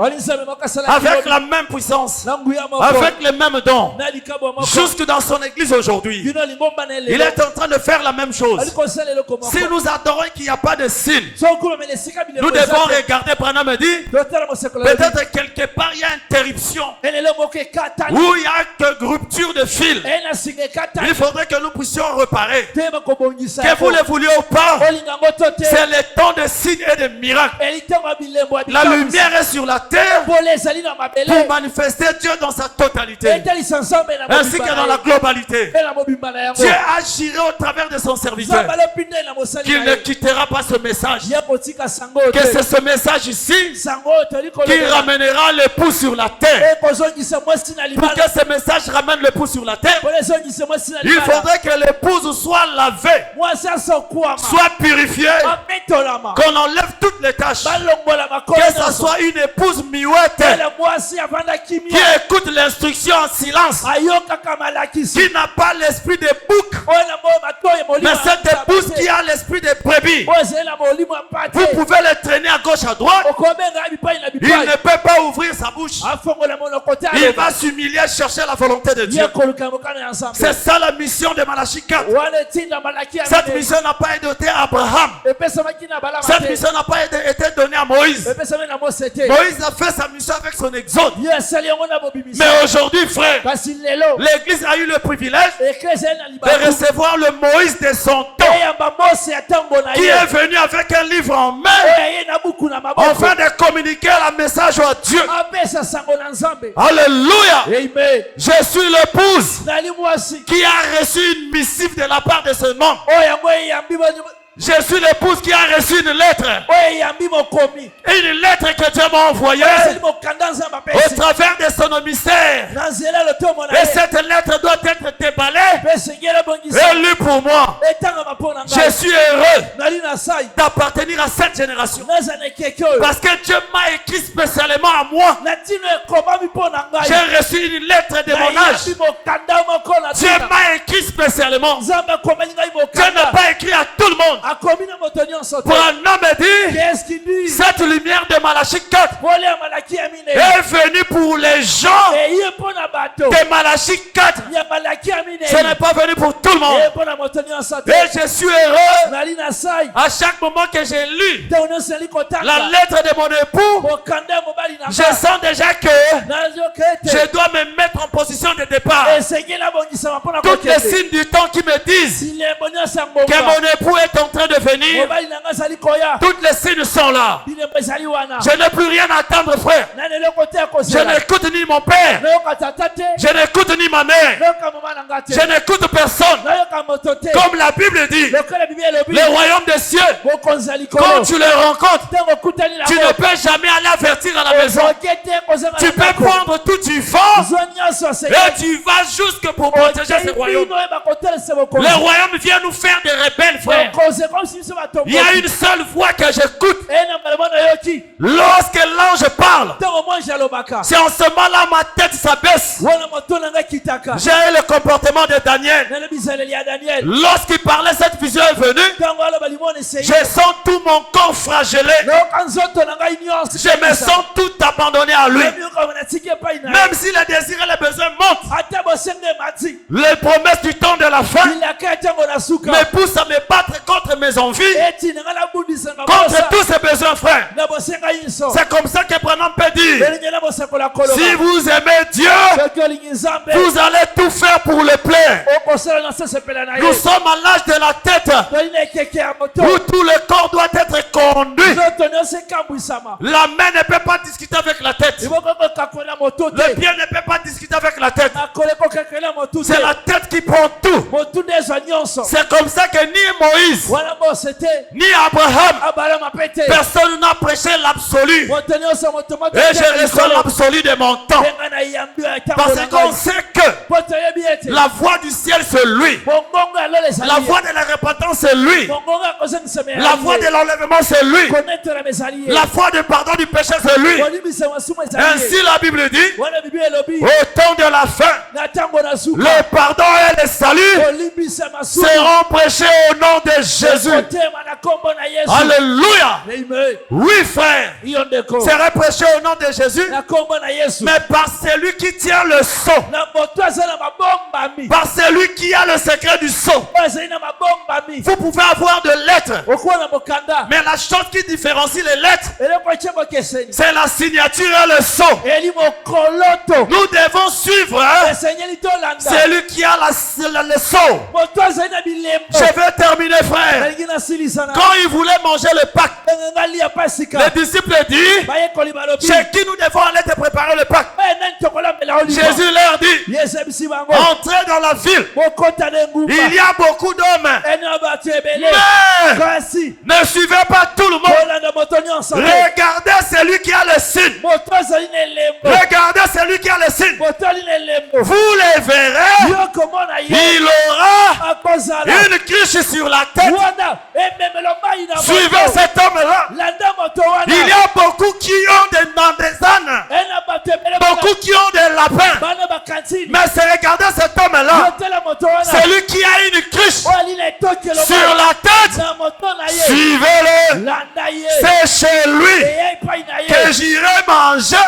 Avec la même puissance. Avec les mêmes dons. Jusque dans son église aujourd'hui. Il est en train de faire la même chose. Si nous adorons qu'il n'y a pas de signe, nous devons regarder. Branham me dit, peut-être quelque part il y a interruption, où il y a que rupture de fil. Il faudrait que nous puissions réparer. Que vous le vouliez ou pas, c'est le temps de signes et de miracles. La lumière est sur la terre pour manifester Dieu dans sa totalité, ainsi que dans la globalité. Dieu agira au travers de son serviteur, qu'il ne quittera pas ce message, que c'est ce message ici qui ramènera l'époux sur la terre. Pour que ce message ramène l'époux sur la terre, il faudrait que l'épouse soit lavée, soit purifiée, qu'on enlève toutes les tâches, que ce soit une épouse muette qui écoute l'instruction en silence, qui n'a pas l'esprit de bouc, mais cette épouse qui a l'esprit de brebis. Vous pouvez le traîner à gauche, à droite, il ne peut pas ouvrir sa bouche. Il va s'humilier, chercher la volonté de Dieu. C'est ça la mission de Malachie 4. Cette mission n'a pas été donnée à Abraham. Cette mission n'a pas été donnée à Moïse. Moïse a fait sa mission avec son exode. Mais aujourd'hui, frère, l'église a eu le privilège de recevoir le Moïse de son temps, qui est venu avec un livre en main, afin de communiquer le message à Dieu. Alléluia. Amen. Je suis l'épouse qui a reçu une missive de la part de ce monde. Je suis l'épouse qui a reçu une lettre. Une lettre que Dieu m'a envoyée au travers de son mystère. Et cette lettre doit être déballée et lue pour moi. Je suis heureux d'appartenir à cette génération. Parce que Dieu m'a écrit spécialement à moi. J'ai reçu une lettre de mon âge. Dieu m'a écrit spécialement. Dieu n'a pas écrit à tout le monde. Pour un homme dit, cette lumière de Malachie 4 est venue pour les gens de Malachie 4. Ce n'est pas venu pour tout le monde. Et je suis heureux à chaque moment que j'ai lu la lettre de mon époux. Je sens déjà que je dois me mettre en position de départ. Toutes les signes du temps qui me disent que mon époux est en train de venir, toutes les signes sont là. Je n'ai plus rien à attendre, frère. Je n'écoute ni mon père, je n'écoute ni ma mère, je n'écoute personne. Comme la Bible dit, le royaume des cieux, quand tu le rencontres, tu ne peux jamais aller avertir à la maison. Tu peux prendre tout du vent et tu vas jusque pour protéger ce royaume. Le royaume vient nous faire des rebelles, frère. Il y a une seule voix que j'écoute. Lorsque l'ange parle, c'est en ce moment-là ma tête s'abaisse. J'ai le comportement de Daniel. Lorsqu'il parlait, cette vision est venue. Je sens tout mon corps flagellé. Je me sens tout abandonné à lui. Même si les désirs et les besoins montent, les promesses du temps de la fin me poussent à me battre contre mes envies, contre tous ces besoins, frère. C'est comme ça que Branham peut dire, si vous aimez Dieu, vous allez tout faire pour le plaire. Nous sommes à l'âge de la tête, où tout le corps doit être conduit. La main ne peut pas discuter avec la tête. Le pied ne peut pas discuter avec la tête. C'est la tête qui prend tout. C'est comme ça que ni Moïse, ni Abraham. Personne n'a prêché l'absolu. Et je reçois l'absolu de mon temps. Parce qu'on sait que la voie du ciel c'est lui. La voie de la repentance c'est lui. La voie de l'enlèvement c'est lui. La voie de pardon du péché c'est lui. Ainsi la Bible dit, au temps de la fin, le pardon et le salut seront prêchés au nom de Jésus. Alléluia. Oui frère, sera prêché au nom de Jésus, mais par celui qui tient le sceau, par celui qui a le secret du sceau. Vous pouvez avoir de lettres, mais la chose qui différencie les lettres, c'est la signature et le sceau. Nous devons suivre celui qui a le sceau. Je vais terminer frère. Quand ils voulaient manger le Pâques, les disciples disent, chez qui nous devons aller te préparer le Pâques. Jésus leur dit, entrez dans la ville, il y a beaucoup d'hommes, mais ne suivez pas tout le monde. Regardez celui qui a le signe. Regardez celui qui a le signe. Vous les verrez, il aura une cruche sur la tête. Suivez cet homme-là. Il y a beaucoup qui ont des ânes, beaucoup qui ont des lapins, mais c'est regarder cet homme-là, celui qui a une cruche sur la tête. Suivez-le. C'est chez lui que j'irai manger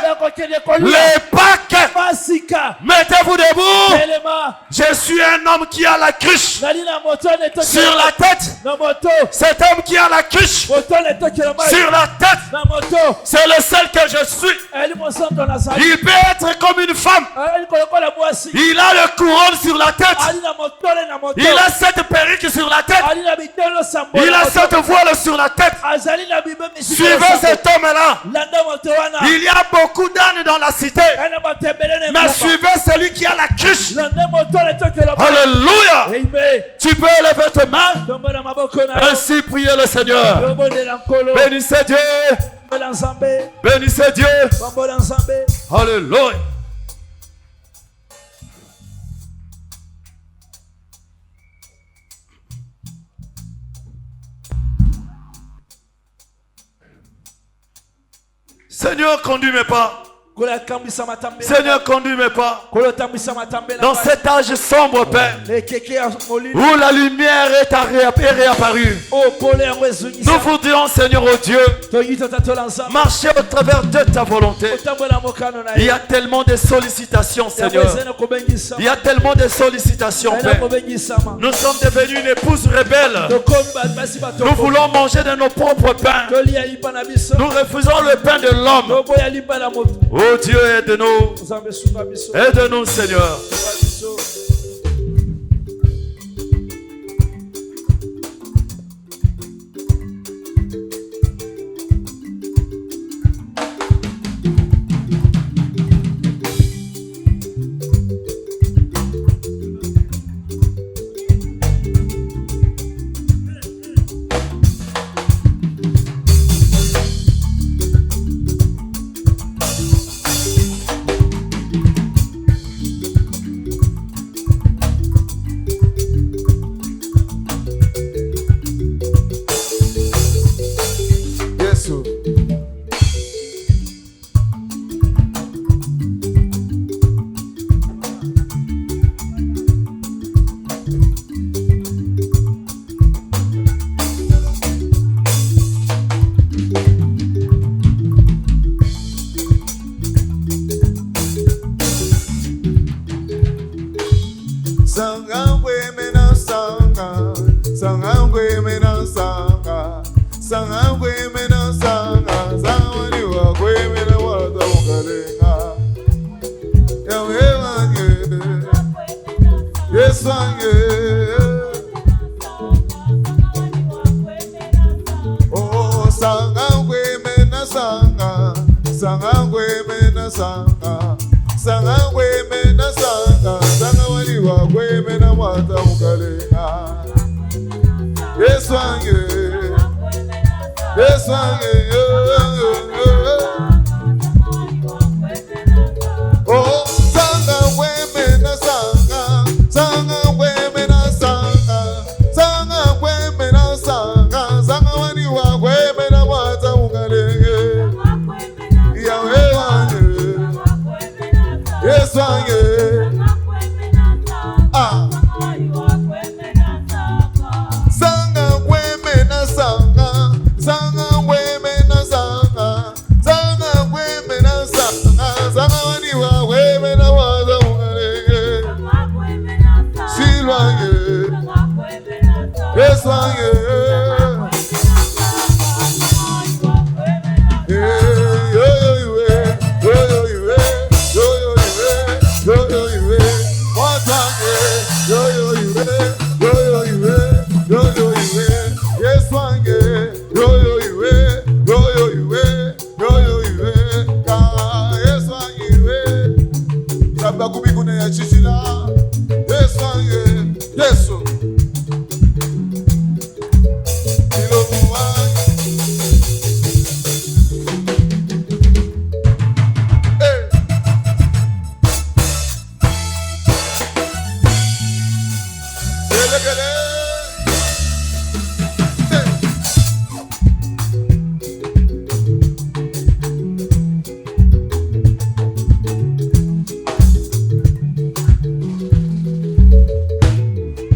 les Pâques. Mettez-vous debout. Je suis un homme qui a la cruche sur la tête. Cet homme qui a la cruche sur la tête, c'est le seul que je suis. Il peut être comme une femme. Il a le couronne sur la tête. Il a cette perruque sur la tête. Il a cette voile sur la tête. Suivez cet homme-là. Il y a beaucoup d'ânes dans la cité, mais suivez celui qui a la cruche. Alléluia. Tu peux lever tes mains. Ainsi priez le Seigneur. Bénissez Dieu. Bénissez Dieu. Alléluia. Seigneur, conduis mes pas. Seigneur, conduis mes pas dans cet âge sombre, Père, où la lumière est réapparue. Nous vous disons, Seigneur, oh Dieu, marchez au travers de ta volonté. Il y a tellement de sollicitations, Seigneur. Il y a tellement de sollicitations, Père. Nous sommes devenus une épouse rebelle. Nous voulons manger de nos propres pains. Nous refusons le pain de l'homme. Oh Dieu, aide-nous. Aide-nous, Seigneur. Yesu wange, Yesu wange, oh, sanga weme na sanga, sanga weme na sanga, sanga weme na sanga, sanga wani wa weme na wata ungalenge, Yahweh wange, Yesu wange, ah. Sanga weme na sanga, sanga weme na sanga, sanga weme na sanga, sanga wani wa weme na waza ungalenge, Silwange, Yesu wange, yo yo iwe, yo yo iwe, yo yo iwe, yo yo iwe, mwatange, yo yo iwe, yo yo iwe, yo yo iwe, Yesu wange, yo yo iwe, yo yo iwe, yo yo iwe, ka Yesu wange iwe, kabla kubikune ya chichila, Yesu wange, Yesu, ilomu wange, Elekele.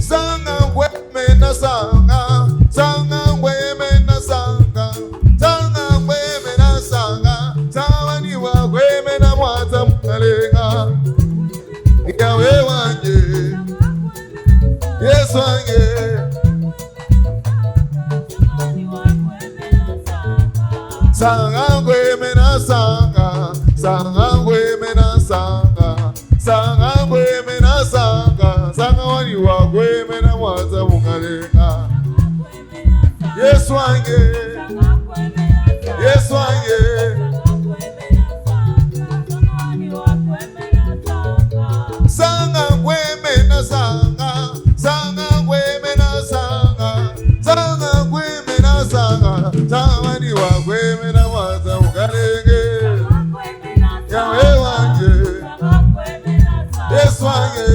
Sanga weme na sanga, sanga weme na sanga, sanga weme na sanga, sawani wa weme na mwata mkalenga, Yahweh wange, Yesu wange, sanga weme na sanga, sanga weme na sanga, sanga weme na sanga, sanga wani wa weme na mwata mkalenga, Yesu wange, Yesu wange, sanga weme na sanga, sanga weme na sanga, sanga weme na sanga, sanga wani wa weme na mwata mkalenga, Yahweh wange, Yesu wange,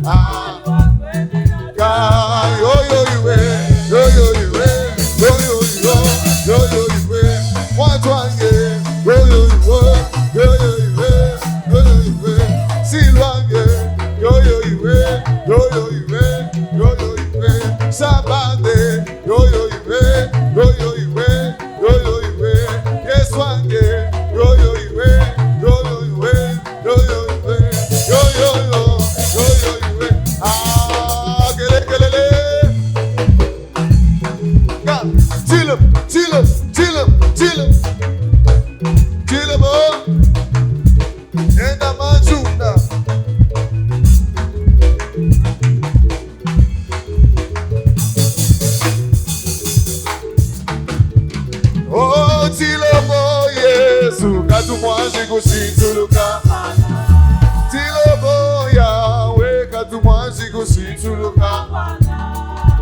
ah, ka yo yo iwe, yo yo iwe, yo yo yo, yo yo iwe, watu wange, yo yo iwe, yo yo iwe, yo yo iwe, Silwange, yo yo iwe, yo yo iwe, yo yo iwe, Sabande, yo yo iwe, yo yo iwe, yo yo iwe, Yesu wange, yo yo iwe, yo yo iwe, yo yo iwe, yo yo yo, yo yo iwe, ah, kele kelele, ka, chile, chile, chile, chile, chile bo, enda machunda. Oh, Tilobo Yesu, katumwanzi kusituluka. Tilobo Yahweh, katumwanzi kusituluka.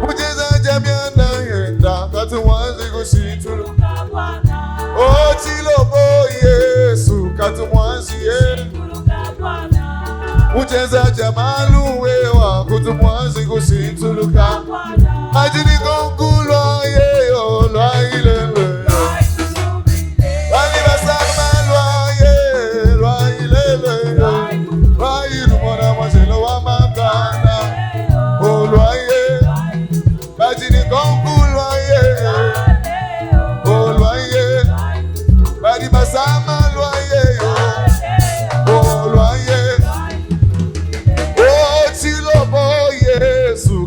Mujeza jamiana yenda, katumwanzi kusituluka. Oh, Tilobo Yesu, katumwanzi yenda. Mujeza jamalu wewa, katumwanzi kusituluka. Ajini konkulwa yeyo, lwa ilele.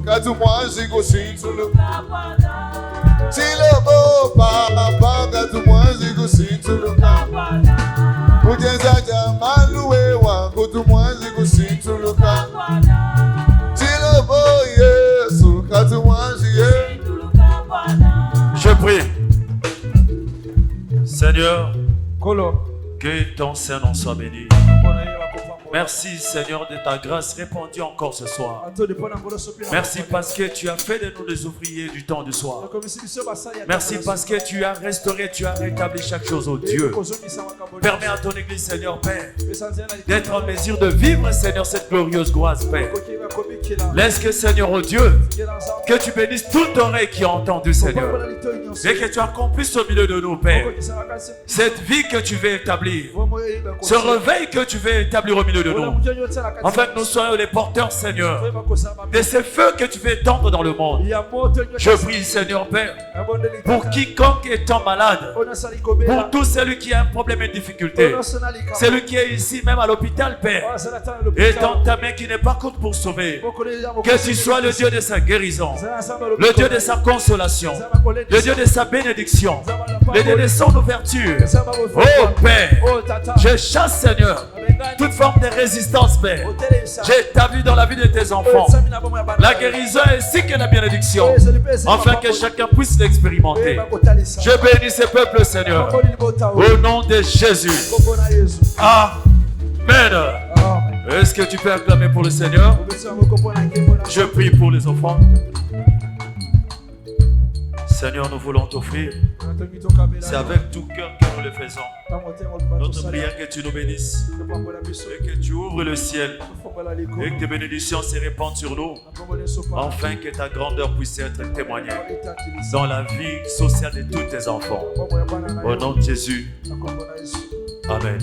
Katumwanzi kusituluka. Tilobo papa, katumwanzi kusituluka. Mujeza jamalu wewa, katumwanzi kusituluka. Tilobo Yesu, katumwanzi Je prie, Seigneur, que ton Saint-Nom soit béni. Merci Seigneur de ta grâce répandue encore ce soir. Merci parce que tu as fait de nous des ouvriers du temps du soir. Merci parce que tu as restauré, tu as rétabli chaque chose, oh Dieu. Permets à ton Église, Seigneur Père, d'être en mesure de vivre, Seigneur, cette glorieuse grâce, Père. Laisse que, Seigneur, oh Dieu, que tu bénisses toute oreille qui a entendu, Seigneur. Et que tu accomplisses au milieu de nous, Père, cette vie que tu veux établir, ce réveil que tu veux établir au milieu de nous, afin que nous soyons les porteurs, Seigneur, de ces feux que tu veux étendre dans le monde. Je prie, Seigneur Père, pour quiconque étant malade, pour tout celui qui a un problème et une difficulté, celui qui est ici même à l'hôpital, Père, et dans ta main qui n'est pas courte pour sauver, que tu sois le Dieu de sa guérison, le Dieu de sa consolation, le Dieu de sa bénédiction, le Dieu de son ouverture. Oh Père, je chasse, Seigneur, toute forme de résistance, Père. J'établis dans la vie de tes enfants la guérison ainsi que la bénédiction, afin que chacun puisse l'expérimenter. Je bénis ce peuple, Seigneur, au nom de Jésus. Amen. Est-ce que tu peux acclamer pour le Seigneur? Je prie pour les enfants. Seigneur, nous voulons t'offrir. C'est avec tout cœur que nous le faisons. Notre prière, que tu nous bénisses et que tu ouvres le ciel et que tes bénédictions se répandent sur nous, afin que ta grandeur puisse être témoignée dans la vie sociale de tous tes enfants. Au nom de Jésus. Amen.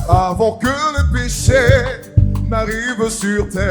Avant que le péché n'arrive sur terre.